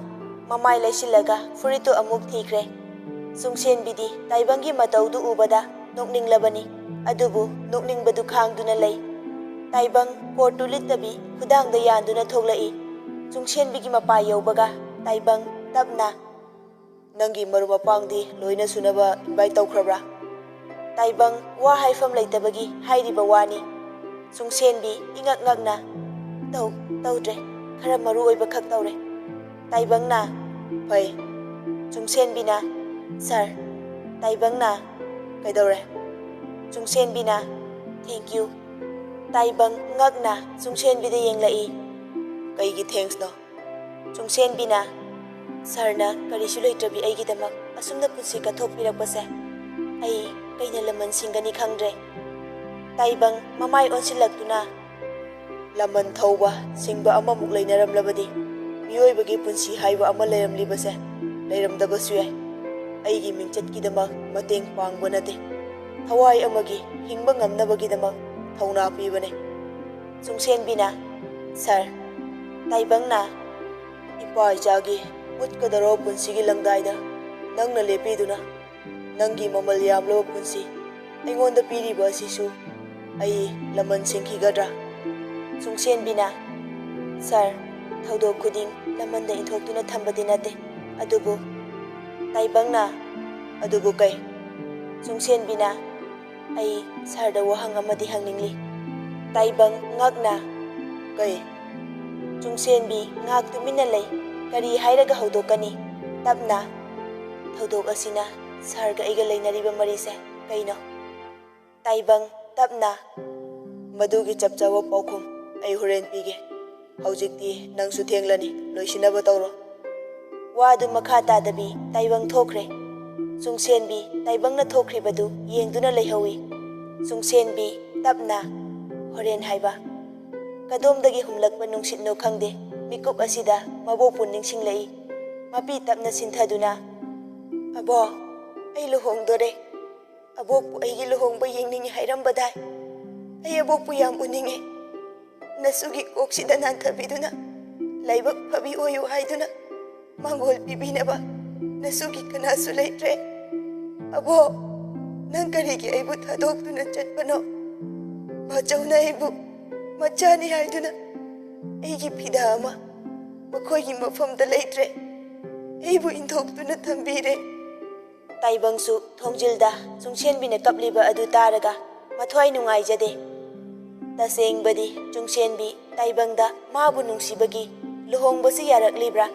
ꯃꯃꯥꯏ ꯂꯩꯁꯤꯜꯂꯒ ꯐꯨꯔꯤꯠꯇꯨ ꯑꯃꯨꯛ ꯊꯤꯈ꯭ꯔꯦ꯫ ꯆꯨꯡꯁꯦꯟꯕꯤꯗꯤ ꯇꯥꯏꯕꯪꯒꯤ ꯃꯇꯧꯗꯨ ꯎꯕꯗ ꯅꯣꯛꯅꯤꯡꯂꯕꯅꯤ꯫ ꯑꯗꯨꯕꯨ ꯅꯣꯛꯅꯤꯡꯕꯗꯨ ꯈꯥꯡꯗꯨꯅ ꯂꯩ꯫ ꯇꯥꯏꯕꯪ ꯀꯣꯔꯠꯇꯨ ꯂꯤꯠꯇꯕꯤ ꯈꯨꯗꯥꯡꯗ ꯌꯥꯟꯗꯨꯅ ꯊꯣꯛꯂꯛꯏ꯫ ꯆꯨꯡꯁꯦꯟꯕꯤꯒꯤ ꯃꯄꯥ ꯌꯧꯕꯒ ꯇꯥꯏꯕꯪ ꯇꯞꯅ ꯅꯪꯒꯤ ꯃꯔꯨꯞ ꯃꯄꯥꯡꯗꯤ ꯂꯣꯏꯅ ꯁꯨꯅꯕ ꯏꯟꯚꯥꯏꯠ ꯇꯧꯈ꯭ꯔꯕ꯭ꯔꯥ? ꯇꯥꯏꯕꯪ ꯋꯥ ꯍꯥꯏꯐꯝ ꯂꯩꯇꯕꯒꯤ ꯍꯥꯏꯔꯤꯕ ꯋꯥꯅꯤ꯫ ꯆꯨꯡꯁꯦꯟꯕꯤ ꯏꯉꯛ ꯉꯛꯅ ꯇꯧꯗ꯭ꯔꯦ ꯈꯔ ꯃꯔꯨ ꯑꯣꯏꯕ ꯈꯛ ꯇꯧꯔꯦ꯫ ꯇꯥꯏꯕꯪꯅ ꯐꯩ꯫ ꯆꯨꯡꯁꯦꯟꯕꯤꯅ ꯁꯥꯔ꯫ ꯇꯥꯏꯕꯪꯅ ꯀꯩꯗꯧꯔꯦ? ꯆꯨꯡꯁꯦꯟꯕꯤꯅ ꯊꯦꯡꯛ ꯌꯨ꯫ ꯇꯥꯏꯕꯪ ꯉꯛꯅ ꯆꯨꯡꯁꯦꯟꯕꯤꯗ ꯌꯦꯡꯂꯛꯏ꯫ ꯀꯩꯒꯤ ꯊꯦꯡꯛꯁꯅꯣ? ꯆꯨꯡꯁꯦꯟꯕꯤꯅ ꯁꯥꯔꯅ ꯀꯔꯤꯁꯨ ꯂꯩꯇ꯭ꯔꯕꯤ ꯑꯩꯒꯤꯗꯃꯛ ꯑꯁꯨꯝꯅ ꯄꯨꯟꯁꯤ ꯀꯠꯊꯣꯛꯄꯤꯔꯛꯄꯁꯦ ꯑꯩ ꯀꯩꯅ ꯂꯃꯟ ꯁꯤꯡꯒꯅꯤ ꯈꯪꯗ꯭ꯔꯦ꯫ ꯇꯥꯏꯕꯪ ꯃꯃꯥꯏ ꯑꯣꯟꯁꯤꯜꯂꯛꯇꯨꯅ ꯂꯃꯟ ꯊꯧꯕ ꯁꯤꯡꯕ ꯑꯃꯃꯨꯛ ꯂꯩꯅꯔꯝꯂꯕꯗꯤ ꯃꯤꯑꯣꯏꯕꯒꯤ ꯄꯨꯟꯁꯤ ꯍꯥꯏꯕ ꯑꯃ ꯂꯩꯔꯝꯂꯤꯕꯁꯦ ꯂꯩꯔꯝꯗꯕꯁꯨ ꯌꯥꯏ꯫ ꯑꯩꯒꯤ ꯃꯤꯡꯆꯠꯀꯤꯗꯃꯛ ꯃꯇꯦꯡ ꯄꯥꯡꯕ ꯅꯠꯇꯦ ꯊꯋꯥꯏ ꯑꯃꯒꯤ ꯍꯤꯡꯕ ꯉꯝꯅꯕꯒꯤꯗꯃꯛ ꯊꯧꯅꯥ ꯄꯤꯕꯅꯦ꯫ ꯆꯨꯡꯁꯦꯟꯕꯤꯅ ꯁꯥꯔ꯫ ꯇꯥꯏꯕꯪꯅ ꯏꯄꯥ ꯏꯆꯥꯒꯤ ꯃꯨꯠꯀꯗꯧꯔꯕ ꯄꯨꯟꯁꯤꯒꯤ ꯂꯪꯗꯥꯏꯗ ꯅꯪꯅ ꯂꯦꯞꯄꯤꯗꯨꯅ ꯅꯪꯒꯤ ꯃꯃꯜ ꯌꯥꯝꯂꯕ ꯄꯨꯟꯁꯤ ꯑꯩꯉꯣꯟꯗ ꯄꯤꯔꯤꯕ ꯑꯁꯤꯁꯨ ꯑꯩ ꯂꯃꯟ ꯁꯤꯡꯈꯤꯒꯗ꯭ꯔꯥ? ꯆꯨꯡꯁꯦꯟꯕꯤꯅ ꯁꯥꯔ ꯊꯧꯗꯣꯛ ꯈꯨꯗꯤꯡ ꯂꯃꯟꯗ ꯏꯟꯊꯣꯛꯇꯨꯅ ꯊꯝꯕꯗꯤ ꯅꯠꯇꯦ ꯑꯗꯨꯕꯨ ꯇꯥꯏꯕꯪꯅ ꯑꯗꯨꯕꯨ ꯀꯩ? ꯆꯨꯡꯁꯦꯟꯕꯤꯅ ꯑꯩ ꯁꯥꯔꯗ ꯋꯥꯍꯪ ꯑꯃꯗꯤ ꯍꯪꯅꯤꯡꯂꯤ꯫ ꯇꯥꯏꯕꯪ ꯉꯛꯅ ꯀꯩ? ꯆꯨꯡꯁꯦꯟꯕꯤ ꯉꯥꯛ ꯇꯨꯃꯤꯟꯅ ꯂꯩ꯫ ꯀꯔꯤ ꯍꯥꯏꯔꯒ ꯍꯧꯗꯣꯛꯀꯅꯤ? ꯇꯞꯅ ꯊꯧꯗꯣꯛ ꯑꯁꯤꯅ ꯁꯥꯔꯒ ꯑꯩꯒ ꯂꯩꯅꯔꯤꯕ ꯃꯔꯤꯁꯦ ꯀꯩꯅꯣ? ꯇꯥꯏꯕꯪ ꯇꯞꯅ ꯃꯗꯨꯒꯤ ꯆꯞ ꯆꯥꯕ ꯄꯥꯎꯈꯨꯝ ꯑꯩ ꯍꯣꯔꯦꯟ ꯄꯤꯒꯦ꯫ ꯍꯧꯖꯤꯛꯇꯤ ꯅꯪꯁꯨ ꯊꯦꯡꯂꯅꯤ ꯂꯣꯏꯁꯤꯟꯅꯕ ꯇꯧꯔꯣ꯫ ꯋꯥꯗꯨ ꯃꯈꯥ ꯇꯥꯗꯕꯤ ꯇꯥꯏꯕꯪ ꯊꯣꯛꯈ꯭ꯔꯦ꯫ ꯆꯨꯡꯁꯦꯟꯕꯤ ꯇꯥꯏꯕꯪꯅ ꯊꯣꯛꯈ꯭ꯔꯤꯕꯗꯨ ꯌꯦꯡꯗꯨꯅ ꯂꯩꯍꯧꯏ꯫ ꯆꯨꯡꯁꯦꯟꯕꯤ ꯇꯞꯅ ꯍꯣꯔꯦꯟ ꯍꯥꯏꯕ ꯀꯗꯣꯝꯗꯒꯤ ꯍꯨꯝꯂꯛꯄ ꯅꯨꯡꯁꯤꯠꯅꯣ ꯈꯪꯗꯦ ꯃꯤꯀꯨꯞ ꯑꯁꯤꯗ ꯃꯕꯣꯛꯄꯨ ꯅꯤꯡꯁꯤꯡꯂꯛꯏ꯫ ꯃꯄꯤ ꯇꯞꯅ ꯁꯤꯟꯊꯗꯨꯅ ꯑꯕꯣꯛ ꯑꯩ ꯂꯨꯍꯣꯡꯗꯣꯔꯦ꯫ ꯑꯕꯣꯛꯄꯨ ꯑꯩꯒꯤ ꯂꯨꯍꯣꯡꯕ ꯌꯦꯡꯅꯤꯡꯉꯤ ꯍꯥꯏꯔꯝꯕꯗꯥꯏ? ꯑꯩ ꯑꯕꯣꯛꯄꯨ ꯌꯥꯝ ꯎꯅꯤꯡꯉꯦ꯫ ꯅꯁꯨꯒꯤ ꯀꯣꯛꯁꯤꯗ ꯅꯥꯟꯊꯕꯤꯗꯨꯅ ꯂꯥꯏꯕꯛ ꯐꯕꯤ ꯑꯣꯏꯌꯨ ꯍꯥꯏꯗꯨꯅ ꯃꯥꯡꯒꯣꯜ ꯄꯤꯕꯤꯅꯕ ꯅꯁꯨꯒꯤ ꯀꯅꯥꯁꯨ ꯂꯩꯇ꯭ꯔꯦ꯫ ꯑꯕꯣꯛ ꯅꯪ ꯀꯔꯤꯒꯤ ꯑꯩꯕꯨ ꯊꯥꯗꯣꯛꯇꯨꯅ ꯆꯠꯄꯅꯣ? ꯕꯥꯆꯧꯅ ꯑꯩꯕꯨ ꯃꯆꯥꯅꯤ ꯍꯥꯏꯗꯨꯅ ꯑꯩꯒꯤ ꯐꯤꯗꯥ ꯑꯃ ꯃꯈꯣꯏꯒꯤ ꯃꯐꯝꯗ ꯂꯩꯇ꯭ꯔꯦ ꯑꯩꯕꯨ ꯏꯟꯊꯣꯛꯇꯨꯅ ꯊꯝꯕꯤꯔꯦ꯫ ꯇꯥꯏꯕꯪꯁꯨ ꯊꯣꯡꯖꯤꯜꯗ ꯆꯨꯡꯁꯦꯟꯕꯤꯅ ꯀꯞꯂꯤꯕ ꯑꯗꯨ ꯇꯥꯔꯒ ꯃꯊ꯭ꯋꯥꯏ ꯅꯨꯡꯉꯥꯏꯖꯗꯦ꯫ ꯇꯁꯦꯡꯕꯗꯤ ꯆꯨꯡꯁꯦꯟꯕꯤ ꯇꯥꯏꯕꯪꯗ ꯃꯥꯕꯨ ꯅꯨꯡꯁꯤꯕꯒꯤ ꯂꯨꯍꯣꯡꯕꯁꯤ ꯌꯥꯔꯛꯂꯤꯕ꯭ꯔꯥ?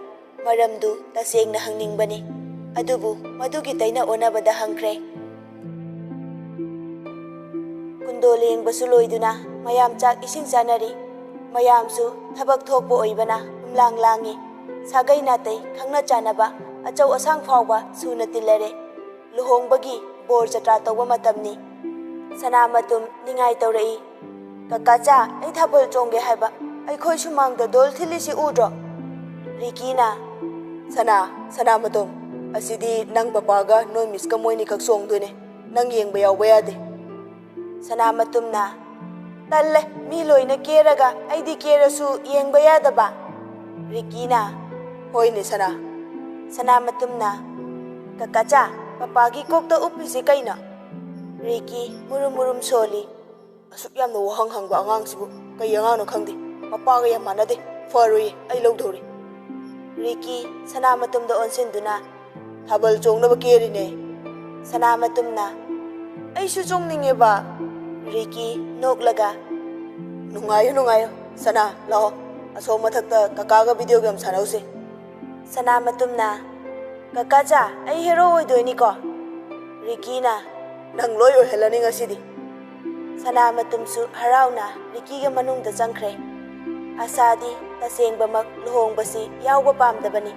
ꯃꯔꯝꯗꯨ ꯇꯁꯦꯡꯅ ꯍꯪꯅꯤꯡꯕꯅꯤ꯫ ꯑꯗꯨꯕꯨ ꯃꯗꯨꯒꯤ ꯇꯩꯅ ꯑꯣꯟꯅꯕꯗ ꯍꯪꯈ꯭ꯔꯦ꯫ ꯀꯨꯟꯗꯣ ꯂꯦꯡꯕꯁꯨ ꯂꯣꯏꯗꯨꯅ ꯃꯌꯥꯝ ꯆꯥꯛ ꯏꯁꯤꯡ ꯆꯥꯅꯔꯤ ꯃꯌꯥꯝꯁꯨ ꯊꯕꯛ ꯊꯣꯛꯄ ꯑꯣꯏꯕꯅ ꯎꯝꯂꯥꯡ ꯂꯥꯡꯉꯤ ꯁꯥꯒꯩ ꯅꯥꯇꯩ ꯈꯪꯅ ꯆꯥꯟꯅꯕ ꯑꯆꯧ ꯑꯁꯥꯡ ꯐꯥꯎꯕ ꯁꯨꯅ ꯇꯤꯜꯂꯔꯦ ꯂꯨꯍꯣꯡꯕꯒꯤ ꯕꯣꯔ ꯖꯇ꯭ꯔꯥ ꯇꯧꯕ ꯃꯇꯝꯅꯤ ꯁꯅꯥꯃꯇꯨꯝ ꯅꯤꯡꯉꯥꯏ ꯇꯧꯔꯛꯏ ꯀꯀꯥꯆꯥ ꯑꯩ ꯊꯥꯕꯜ ꯆꯣꯡꯒꯦ ꯍꯥꯏꯕ ꯑꯩꯈꯣꯏ ꯁꯨꯃꯥꯡꯗ ꯗꯣꯜ ꯊꯤꯜꯂꯤꯁꯤ ꯎꯗ꯭ꯔꯣ ꯔꯤꯀꯤꯅ ꯁꯅꯥꯃꯇꯨꯝ ꯑꯁꯤꯗꯤ ꯅꯪ ꯄꯄꯥꯒ ꯅꯣꯏ ꯃꯤꯁꯀ ꯃꯣꯏꯅꯤꯈꯛ ꯆꯣꯡꯗꯣꯏꯅꯦ ꯅꯪ ꯌꯦꯡꯕ ꯌꯥꯎꯕ ꯌꯥꯗꯦ ꯁꯅꯥꯃꯇꯨꯝꯅ ꯇꯜꯂꯦ ꯃꯤ ꯂꯣꯏꯅ ꯀꯦꯔꯒ ꯑꯩꯗꯤ ꯀꯦꯔꯁꯨ ꯌꯦꯡꯕ ꯌꯥꯗꯕ ꯔꯤꯀꯤꯅ ꯍꯣꯏꯅꯦ ꯁꯅꯥꯃꯇꯨꯝꯅ ꯀꯀꯥꯆꯥ ꯄꯄꯥꯒꯤ ꯀꯣꯛꯇ ꯎꯞꯄꯤꯁꯤ ꯀꯩꯅꯣ ꯔꯤꯀꯤ ꯃꯨꯔꯨꯝ ꯃꯨꯔꯨꯝ ꯁꯣꯜꯂꯤ ꯑꯁꯨꯛ ꯌꯥꯝꯅ ꯋꯥꯍꯪ ꯍꯪꯕ ꯑꯉꯥꯡꯁꯤꯕꯨ ꯀꯩ ꯑꯉꯥꯡꯅꯣ ꯈꯪꯗꯦ ꯃꯄꯥꯒ ꯌꯥꯝ ꯃꯥꯟꯅꯗꯦ ꯐꯔꯣꯏꯌꯦ ꯑꯩ ꯂꯧꯗꯧꯔꯤ ꯔꯤꯀꯤ ꯁꯅꯥꯃꯇꯨꯝꯗ ꯑꯣꯟꯁꯤꯟꯗꯨꯅ ꯊꯥꯕꯜ ꯆꯣꯡꯅꯕ ꯀꯦꯔꯤꯅꯦ ꯁꯅꯥꯃꯇꯨꯝꯅ ꯑꯩꯁꯨ ꯆꯣꯡꯅꯤꯡꯉꯦꯕ ꯔꯤꯀꯤ ꯅꯣꯛꯂꯒ ꯅꯨꯡꯉꯥꯏꯌꯣ ꯁꯅꯥ ꯂꯥꯛꯑꯣ ꯑꯁꯣꯝ ꯃꯊꯛꯇ ꯀꯀꯥꯒ ꯚꯤꯗꯤꯑꯣ ꯒꯦꯝ ꯁꯥꯟꯅꯧꯁꯦ ꯁꯅꯥꯃꯇꯨꯝꯅ ꯀꯀꯥꯆꯥ ꯑꯩ ꯍꯦꯔꯣ ꯑꯣꯏꯗꯣꯏꯅꯤꯀꯣ ꯔꯤꯀꯤꯅ ꯅꯪ ꯂꯣꯏ ꯑꯣꯏꯍꯜꯂꯅꯤ ꯉꯁꯤꯗꯤ ꯁꯅꯥꯃꯇꯨꯝꯁꯨ ꯍꯔꯥꯎꯅ ꯔꯤꯀꯤꯒ ꯃꯅꯨꯡꯗ ꯆꯪꯈ꯭ꯔꯦ ꯑꯁꯥꯗꯤ ꯇꯁꯦꯡꯕꯃꯛ ꯂꯨꯍꯣꯡꯕꯁꯤ ꯌꯥꯎꯕ ꯄꯥꯝꯗꯕꯅꯤ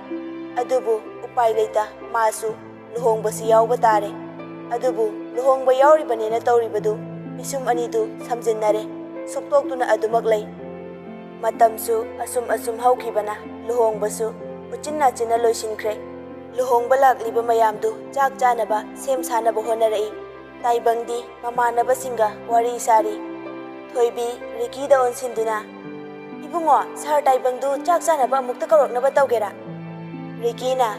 ꯑꯗꯨꯕꯨ ꯎꯄꯥꯏ ꯂꯩꯇ ꯃꯥꯁꯨ ꯂꯨꯍꯣꯡꯕꯁꯤ ꯌꯥꯎꯕ ꯇꯥꯔꯦ ꯑꯗꯨꯕꯨ ꯂꯨꯍꯣꯡꯕ ꯌꯥꯎꯔꯤꯕꯅꯦꯅ ꯇꯧꯔꯤꯕꯗꯨ ꯄꯤꯁꯨꯝ ꯑꯅꯤꯗꯨ ꯁꯝꯖꯤꯟꯅꯔꯦ ꯁꯨꯛꯇꯣꯛꯇꯨꯅ ꯑꯗꯨꯃꯛ ꯂꯩ ꯃꯇꯝꯁꯨ ꯑꯁꯨꯝ ꯍꯧꯈꯤꯕꯅ ꯂꯨꯍꯣꯡꯕꯁꯨ ꯎꯆꯤꯟ ꯅꯥꯆꯤꯟꯅ ꯂꯣꯏꯁꯤꯟꯈ꯭ꯔꯦ ꯂꯨꯍꯣꯡꯕ ꯂꯥꯛꯂꯤꯕ ꯃꯌꯥꯝꯗꯨ ꯆꯥꯛ ꯆꯥꯅꯕ ꯁꯦꯝ ꯁꯥꯅꯕ ꯍꯣꯠꯅꯔꯛꯏ ꯇꯥꯏꯕꯪꯗꯤ ꯃꯃꯥꯟꯅꯕꯁꯤꯡꯒ ꯋꯥꯔꯤ ꯁꯥꯔꯤ ꯊꯣꯏꯕꯤ ꯔꯤꯀꯤꯗ ꯑꯣꯟꯁꯤꯟꯗꯨꯅ ꯏꯕꯨꯡꯉꯣ ꯁꯥꯔ ꯇꯥꯏꯕꯪꯗꯨ ꯆꯥꯛ ꯆꯥꯅꯕ ꯑꯃꯨꯛꯇ ꯀꯧꯔꯛꯅꯕ ꯇꯧꯒꯦꯔꯥ ꯔꯤꯀꯤꯅ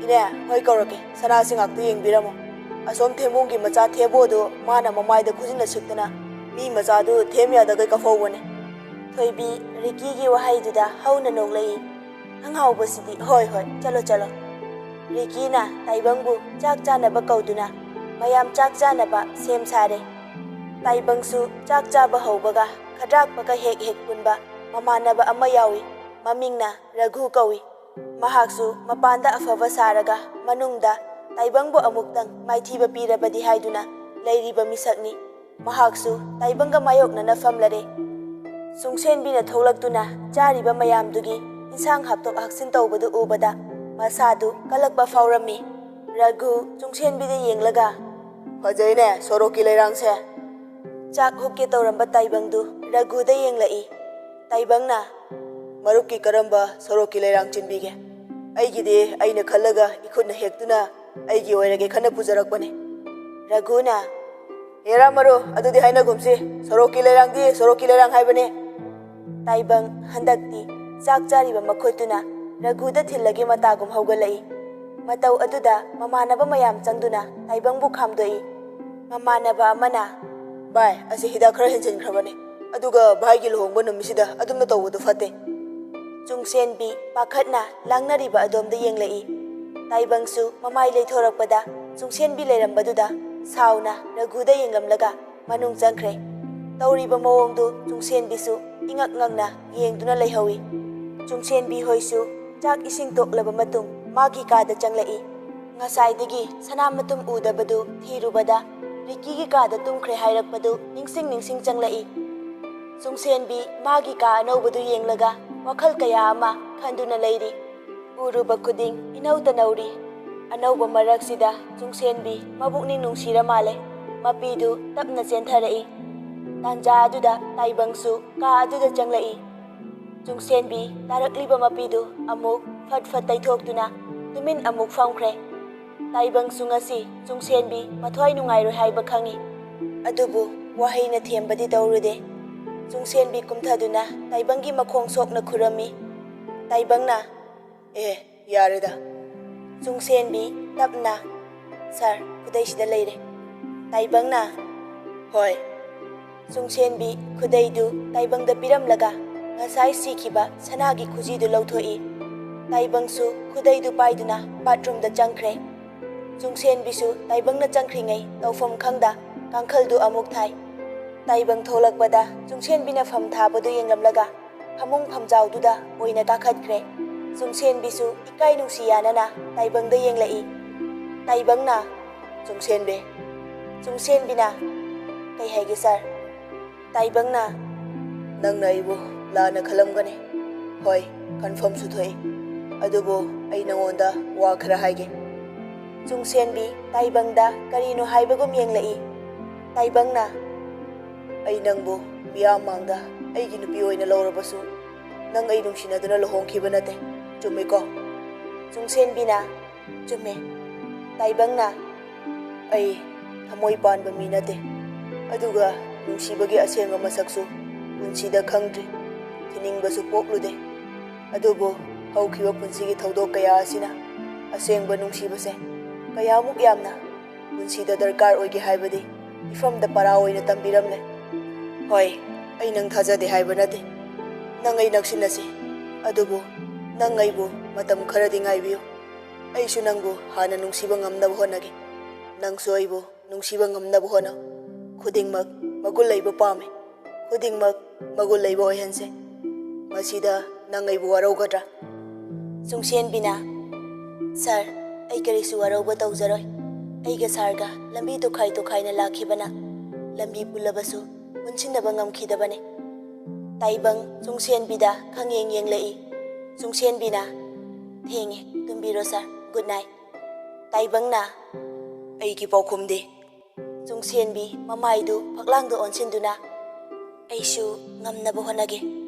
ꯏꯅꯦ ꯍꯣꯏ ꯀꯧꯔꯛꯀꯦ ꯁꯅꯥꯁꯤ ꯉꯥꯛꯇ ꯌꯦꯡꯕꯤꯔꯝꯃꯣ ꯑꯁꯣꯝ ꯊꯦꯝꯕꯨꯡꯒꯤ ꯃꯆꯥ ꯊꯦꯕꯣꯗꯨ ꯃꯥꯅ ꯃꯃꯥꯏꯗ ꯈꯨꯖꯤꯟꯅ ꯁꯤꯛꯇꯅ ꯃꯤ ꯃꯆꯥꯗꯨ ꯊꯦꯝ ꯌꯥꯗꯒꯩ ꯀꯐꯧꯕꯅꯦ ꯊꯣꯏꯕꯤ ꯔꯤꯀꯤꯒꯤ ꯋꯥꯍꯩꯗꯨꯗ ꯍꯧꯅ ꯅꯣꯛꯂꯛꯏ ꯑꯉꯥꯎꯕꯁꯤꯗꯤ ꯍꯣꯏ ꯆꯠꯂꯣ ꯔꯤꯀꯤꯅ ꯇꯥꯏꯕꯪꯕꯨ ꯆꯥꯛ ꯆꯥꯅꯕ ꯀꯧꯗꯨꯅ ꯃꯌꯥꯝ ꯆꯥꯛ ꯆꯥꯅꯕ ꯁꯦꯝ ꯁꯥꯔꯦ ꯇꯥꯏꯕꯪꯁꯨ ꯆꯥꯛ ꯆꯥꯕ ꯍꯧꯕꯒ ꯈꯗ꯭ꯔꯥꯛꯄꯒ ꯍꯦꯛ ꯄꯨꯟꯕ ꯃꯃꯥꯟꯅꯕ ꯑꯃ ꯌꯥꯎꯏ ꯃꯃꯤꯡꯅ ꯔꯘꯨ ꯀꯧꯏ ꯃꯍꯥꯛꯁꯨ ꯃꯄꯥꯟꯗ ꯑꯐꯕ ꯁꯥꯔꯒ ꯃꯅꯨꯡꯗ ꯇꯥꯏꯕꯪꯕꯨ ꯑꯃꯨꯛꯇꯪ ꯃꯥꯏꯊꯤꯕ ꯄꯤꯔꯕꯗꯤ ꯍꯥꯏꯗꯨꯅ ꯂꯩꯔꯤꯕ ꯃꯤꯁꯛꯅꯤ ꯃꯍꯥꯛꯁꯨ ꯇꯥꯏꯕꯪꯒ ꯃꯥꯌꯣꯛꯅꯅ ꯐꯝꯂꯔꯦ ꯆꯨꯡꯁꯦꯟꯕꯤꯅ ꯊꯣꯛꯂꯛꯇꯨꯅ ꯆꯥꯔꯤꯕ ꯃꯌꯥꯝꯗꯨꯒꯤ ꯏꯟꯁꯥꯡ ꯍꯥꯞꯇꯣꯛ ꯍꯥꯞꯆꯤꯟ ꯇꯧꯕꯗꯨ ꯎꯕꯗ ꯃꯁꯥꯗꯨ ꯀꯜꯂꯛꯄ ꯐꯥꯎꯔꯝꯃꯤ ꯔꯘꯨ ꯆꯨꯡꯁꯦꯟꯕꯤꯗ ꯌꯦꯡꯂꯒ ꯐꯖꯩꯅꯦ ꯁꯣꯔꯣꯛꯀꯤ ꯂꯩꯔꯥꯡꯁꯦ ꯆꯥꯛ ꯍꯨꯛꯀꯦ ꯇꯧꯔꯝꯕ ꯇꯥꯏꯕꯪꯗꯨ ꯔꯘꯨꯗ ꯌꯦꯡꯂꯛꯏ ꯇꯥꯏꯕꯪꯅ ꯃꯔꯨꯞꯀꯤ ꯀꯔꯝꯕ ꯁꯣꯔꯣꯛꯀꯤ ꯂꯩꯔꯥꯡ ꯆꯤꯟꯕꯤꯒꯦ ꯑꯩꯒꯤꯗꯤ ꯑꯩꯅ ꯈꯜꯂꯒ ꯏꯈꯨꯠꯅ ꯍꯦꯛꯇꯨꯅ ꯑꯩꯒꯤ ꯑꯣꯏꯔꯒꯦ ꯈꯟꯅ ꯄꯨꯖꯔꯛꯄꯅꯦ ꯔꯘꯨꯅ ꯍꯦꯔꯥ ꯃꯔꯨ ꯑꯗꯨꯗꯤ ꯍꯥꯏꯅꯒꯨꯝꯁꯤ ꯁꯣꯔꯣꯛꯀꯤ ꯂꯩꯔꯥꯡꯗꯤ ꯁꯣꯔꯣꯛꯀꯤ ꯂꯩꯔꯥꯡ ꯍꯥꯏꯕꯅꯦ ꯇꯥꯏꯕꯪ ꯍꯟꯗꯛꯇꯤ ꯆꯥꯛ ꯆꯥꯔꯤꯕ ꯃꯈꯨꯠꯇꯨꯅ ꯔꯘꯨꯗ ꯊꯤꯜꯂꯒꯦ ꯃꯇꯥꯒꯨꯝ ꯍꯧꯒꯠꯂꯛꯏ ꯃꯇꯧ ꯑꯗꯨꯗ ꯃꯃꯥꯟꯅꯕ ꯃꯌꯥꯝ ꯆꯪꯗꯨꯅ ꯇꯥꯏꯕꯪꯕꯨ ꯈꯥꯝꯗꯣꯛꯏ ꯃꯃꯥꯟꯅꯕ ꯑꯃꯅ ꯚꯥꯏ ꯑꯁꯤ ꯍꯤꯗꯥꯛ ꯈꯔ ꯍꯦꯟꯖꯤꯟꯈ꯭ꯔꯕꯅꯦ ꯑꯗꯨꯒ ꯚꯥꯏꯒꯤ ꯂꯨꯍꯣꯡꯕ ꯅꯨꯃꯤꯠꯁꯤꯗ ꯑꯗꯨꯝꯅ ꯇꯧꯕꯗꯨ ꯐꯠꯇꯦ ꯆꯨꯡꯁꯦꯟꯕꯤ ꯄꯥꯈꯠꯅ ꯂꯥꯡꯅꯔꯤꯕ ꯑꯗꯣꯝꯗ ꯌꯦꯡꯂꯛꯏ ꯇꯥꯏꯕꯪꯁꯨ ꯃꯃꯥꯏ ꯂꯩꯊꯣꯔꯛꯄꯗ ꯆꯨꯡꯁꯦꯟꯕꯤ ꯂꯩꯔꯝꯕꯗꯨꯗ ꯁꯥꯎꯅ ꯔꯘꯨꯗ ꯌꯦꯡꯂꯝꯂꯒ ꯃꯅꯨꯡ ꯆꯪꯈ꯭ꯔꯦ ꯇꯧꯔꯤꯕ ꯃꯑꯣꯡꯗꯨ ꯆꯨꯡꯁꯦꯟꯕꯤꯁꯨ ꯏꯉꯛ ꯉꯛꯅ ꯌꯦꯡꯗꯨꯅ ꯂꯩꯍꯧꯏ ꯆꯨꯡꯁꯦꯟꯕꯤ ꯍꯣꯏꯁꯨ ꯆꯥꯛ ꯏꯁꯤꯡ ꯇꯣꯛꯂꯕ ꯃꯇꯨꯡ ꯃꯥꯒꯤ ꯀꯥꯗ ꯆꯪꯂꯛꯏ ꯉꯁꯥꯏꯗꯒꯤ ꯁꯅꯥꯃꯇꯨꯝ ꯎꯗꯕꯗꯨ ꯊꯤꯔꯨꯕꯗ ꯔꯤꯀꯤꯒꯤ ꯀꯥꯗ ꯇꯨꯝꯈ꯭ꯔꯦ ꯍꯥꯏꯔꯛꯄꯗꯨ ꯅꯤꯡꯁꯤꯡ ꯆꯪꯂꯛꯏ ꯆꯨꯡꯁꯦꯟꯕꯤ ꯃꯥꯒꯤ ꯀꯥ ꯑꯅꯧꯕꯗꯨ ꯌꯦꯡꯂꯒ ꯋꯥꯈꯜ ꯀꯌꯥ ꯑꯃ ꯈꯟꯗꯨꯅ ꯂꯩꯔꯤ ꯎꯔꯨꯕ ꯈꯨꯗꯤꯡ ꯏꯅꯧꯇ ꯅꯧꯔꯤ ꯑꯅꯧꯕ ꯃꯔꯛꯁꯤꯗ ꯆꯨꯡꯁꯦꯟꯕꯤ ꯃꯕꯨꯛꯅꯤꯡ ꯅꯨꯡꯁꯤꯔ ꯃꯥꯜꯂꯦ ꯃꯄꯤꯗꯨ ꯇꯞꯅ ꯆꯦꯟꯊꯔꯛꯏ ꯇꯥꯟꯖꯥ ꯑꯗꯨꯗ ꯇꯥꯏꯕꯪꯁꯨ ꯀꯥ ꯑꯗꯨꯗ ꯆꯪꯂꯛꯏ ꯆꯨꯡꯁꯦꯟꯕꯤ ꯇꯥꯔꯛꯂꯤꯕ ꯃꯄꯤꯗꯨ ꯑꯃꯨꯛ ꯐꯠ ꯇꯩꯊꯣꯛꯇꯨꯅ ꯇꯨꯃꯤꯟ ꯑꯃꯨꯛ ꯐꯝꯈ꯭ꯔꯦ ꯇꯥꯏꯕꯪꯁꯨ ꯉꯁꯤ ꯆꯨꯡꯁꯦꯟꯕꯤ ꯃꯊ꯭ꯋꯥꯏ ꯅꯨꯡꯉꯥꯏꯔꯣꯏ ꯍꯥꯏꯕ ꯈꯪꯏ ꯑꯗꯨꯕꯨ ꯋꯥꯍꯩꯅ ꯊꯦꯝꯕꯗꯤ ꯇꯧꯔꯨꯗꯦ ꯆꯨꯡꯁꯦꯟꯕꯤ ꯀꯨꯝꯊꯗꯨꯅ ꯇꯥꯏꯕꯪꯒꯤ ꯃꯈꯣꯡ ꯁꯣꯛꯅ ꯈꯨꯔꯝꯃꯤ ꯇꯥꯏꯕꯪꯅ ꯌꯥꯔꯦꯗ ꯆꯨꯡꯁꯦꯟꯕꯤ ꯇꯞꯅ ꯁꯥꯔ ꯈꯨꯗꯩꯁꯤꯗ ꯂꯩꯔꯦ ꯇꯥꯏꯕꯪꯅ ꯍꯣꯏ ꯆꯨꯡꯁꯦꯟꯕꯤ ꯈꯨꯗꯩꯗꯨ ꯇꯥꯏꯕꯪꯗ ꯄꯤꯔꯝꯂꯒ ꯉꯁꯥꯏ ꯁꯤꯈꯤꯕ ꯁꯅꯥꯒꯤ ꯈꯨꯖꯤꯗꯨ ꯂꯧꯊꯣꯛꯏ ꯇꯥꯏꯕꯪꯁꯨ ꯈꯨꯗꯩꯗꯨ ꯄꯥꯏꯗꯨꯅ ꯕꯥꯊꯔꯨꯝꯗ ꯆꯪꯈ꯭ꯔꯦ ꯆꯨꯡꯁꯦꯟꯕꯤꯁꯨ ꯇꯥꯏꯕꯪꯅ ꯆꯪꯈ꯭ꯔꯤꯉꯩ ꯇꯧꯐꯝ ꯈꯪꯗ ꯀꯥꯡꯈꯜꯗꯨ ꯑꯃꯨꯛ ꯊꯥꯏ ꯇꯥꯏꯕꯪ ꯊꯣꯛꯂꯛꯄꯗ ꯆꯨꯡꯁꯦꯟꯕꯤꯅ ꯐꯝ ꯊꯥꯕꯗꯨ ꯌꯦꯡꯂꯝꯂꯒ ꯐꯃꯨꯡ ꯐꯝꯖꯥꯎꯗꯨꯗ ꯑꯣꯏꯅ ꯀꯥꯈꯠꯈ꯭ꯔꯦ ꯆꯨꯡꯁꯦꯟꯕꯤꯁꯨ ꯏꯀꯥꯏ ꯅꯨꯡꯁꯤ ꯌꯥꯅꯅ ꯇꯥꯏꯕꯪꯗ ꯌꯦꯡꯂꯛꯏ ꯇꯥꯏꯕꯪꯅ ꯆꯨꯡꯁꯦꯟꯕꯤ ꯆꯨꯡꯁꯦꯟꯕꯤꯅ ꯀꯩ ꯍꯥꯏꯒꯦ ꯁꯥꯔ? ꯇꯥꯏꯕꯪꯅ ꯅꯪꯅ ꯑꯩꯕꯨ ꯂꯥꯟꯅ ꯈꯜꯂꯝꯒꯅꯤ. ꯍꯣꯏ, ꯀꯟꯐꯥꯔꯝꯁꯨ ꯊꯣꯛꯏ. ꯑꯗꯨꯕꯨ ꯑꯩ ꯅꯉꯣꯟꯗ ꯋꯥ ꯈꯔ ꯍꯥꯏꯒꯦ. ꯆꯨꯡꯁꯦꯟꯕꯤ ꯇꯥꯏꯕꯪꯗ ꯀꯔꯤꯅꯣ ꯍꯥꯏꯕꯒꯨꯝ ꯌꯦꯡꯂꯛꯏ. ꯇꯥꯏꯕꯪꯅ ꯑꯩ ꯅꯪꯕꯨ ꯃꯤꯌꯥꯝ ꯃꯥꯡꯗ ꯑꯩꯒꯤ ꯅꯨꯄꯤ ꯑꯣꯏꯅ ꯂꯧꯔꯕꯁꯨ ꯅꯪ ꯑꯩ ꯅꯨꯡꯁꯤꯅꯗꯨꯅ ꯂꯨꯍꯣꯡꯈꯤꯕ ꯅꯠꯇꯦ. ꯆꯨꯝꯃꯤꯀꯣ? ꯆꯨꯡꯁꯦꯟꯕꯤꯅ ꯆꯨꯝꯃꯦ. ꯇꯥꯏꯕꯪꯅ ꯑꯩ ꯊꯃꯣꯏ ꯄꯥꯟꯕ ꯃꯤ ꯅꯠꯇꯦ. ꯑꯗꯨꯒ ꯅꯨꯡꯁꯤꯕꯒꯤ ꯑꯁꯦꯡꯕ ꯃꯁꯛꯁꯨ ꯄꯨꯟꯁꯤꯗ ꯈꯪꯗ꯭ꯔꯤ. ꯊꯤꯅꯤꯡꯕꯁꯨ ꯄꯣꯛꯂꯨꯗꯦ. ꯑꯗꯨꯕꯨ ꯍꯧꯈꯤꯕ ꯄꯨꯟꯁꯤꯒꯤ ꯊꯧꯗꯣꯛ ꯀꯌꯥ ꯑꯁꯤꯅ ꯑꯁꯦꯡꯕ ꯅꯨꯡꯁꯤꯕꯁꯦ ꯀꯌꯥꯃꯨꯛ ꯌꯥꯝꯅ ꯄꯨꯟꯁꯤꯗ ꯗꯔꯀꯥꯔ ꯑꯣꯏꯒꯦ ꯍꯥꯏꯕꯗꯤ ꯏꯐꯝꯗ ꯄꯔꯥ ꯑꯣꯏꯅ ꯇꯝꯕꯤꯔꯝꯂꯦ. ꯍꯣꯏ, ꯑꯩ ꯅꯪ ꯊꯥꯖꯗꯦ ꯍꯥꯏꯕ ꯅꯠꯇꯦ. ꯅꯪ ꯑꯩ ꯅꯛꯁꯤꯟꯅꯁꯤ. ꯑꯗꯨꯕꯨ ꯅꯪ ꯑꯩꯕꯨ ꯃꯇꯝ ꯈꯔꯗꯤ ꯉꯥꯏꯕꯤꯌꯨ. ꯑꯩꯁꯨ ꯅꯪꯕꯨ ꯍꯥꯟꯅ ꯅꯨꯡꯁꯤꯕ ꯉꯝꯅꯕ ꯍꯣꯠꯅꯒꯦ. ꯅꯪꯁꯨ ꯑꯩꯕꯨ ꯅꯨꯡꯁꯤꯕ ꯉꯝꯅꯕ ꯍꯣꯠꯅꯧ. ꯈꯨꯗꯤꯡꯃꯛ ꯃꯒꯨꯟ ꯂꯩꯕ ꯄꯥꯝꯃꯤ. ꯈꯨꯗꯤꯡꯃꯛ ꯃꯒꯨꯟ ꯂꯩꯕ ꯑꯣꯏꯍꯟꯁꯦ. ꯃꯁꯤꯗ ꯅꯪ ꯑꯩꯕꯨ ꯋꯥꯔꯧꯒꯗ꯭ꯔꯥ? ꯆꯨꯡꯁꯦꯟꯕꯤꯅ ꯁꯥꯔ, ꯑꯩ ꯀꯔꯤꯁꯨ ꯋꯥꯔꯧꯕ ꯇꯧꯖꯔꯣꯏ. ꯑꯩꯒ ꯁꯥꯔꯒ ꯂꯝꯕꯤ ꯇꯣꯈꯥꯏ ꯇꯣꯈꯥꯏꯅ ꯂꯥꯛꯈꯤꯕꯅ ꯂꯝꯕꯤ ꯄꯨꯜꯂꯕꯁꯨ ꯄꯨꯟꯁꯤꯟꯅꯕ ꯉꯝꯈꯤꯗꯕꯅꯤ. ꯇꯥꯏꯕꯪ ꯆꯨꯡꯁꯦꯟꯕꯤꯗ ꯈꯪꯌꯦꯡ ꯌꯦꯡꯂꯛꯏ. ꯆꯨꯡꯁꯦꯟꯕꯤꯅ ꯊꯦꯡꯉꯦ, ꯇꯨꯝꯕꯤꯔꯣ ꯁꯥꯔ. Good night. ꯇꯥꯏꯕꯪꯅ ꯑꯩꯒꯤ ꯄꯥꯎꯈꯨꯝꯗꯤ? ꯆꯨꯡꯁꯦꯟꯕꯤ ꯃꯃꯥꯏꯗꯨ ꯐꯛꯂꯥꯡꯗ ꯑꯣꯟꯁꯤꯟꯗꯨꯅ ꯑꯩꯁꯨ ꯉꯝꯅꯕ ꯍꯣꯠꯅꯒꯦ.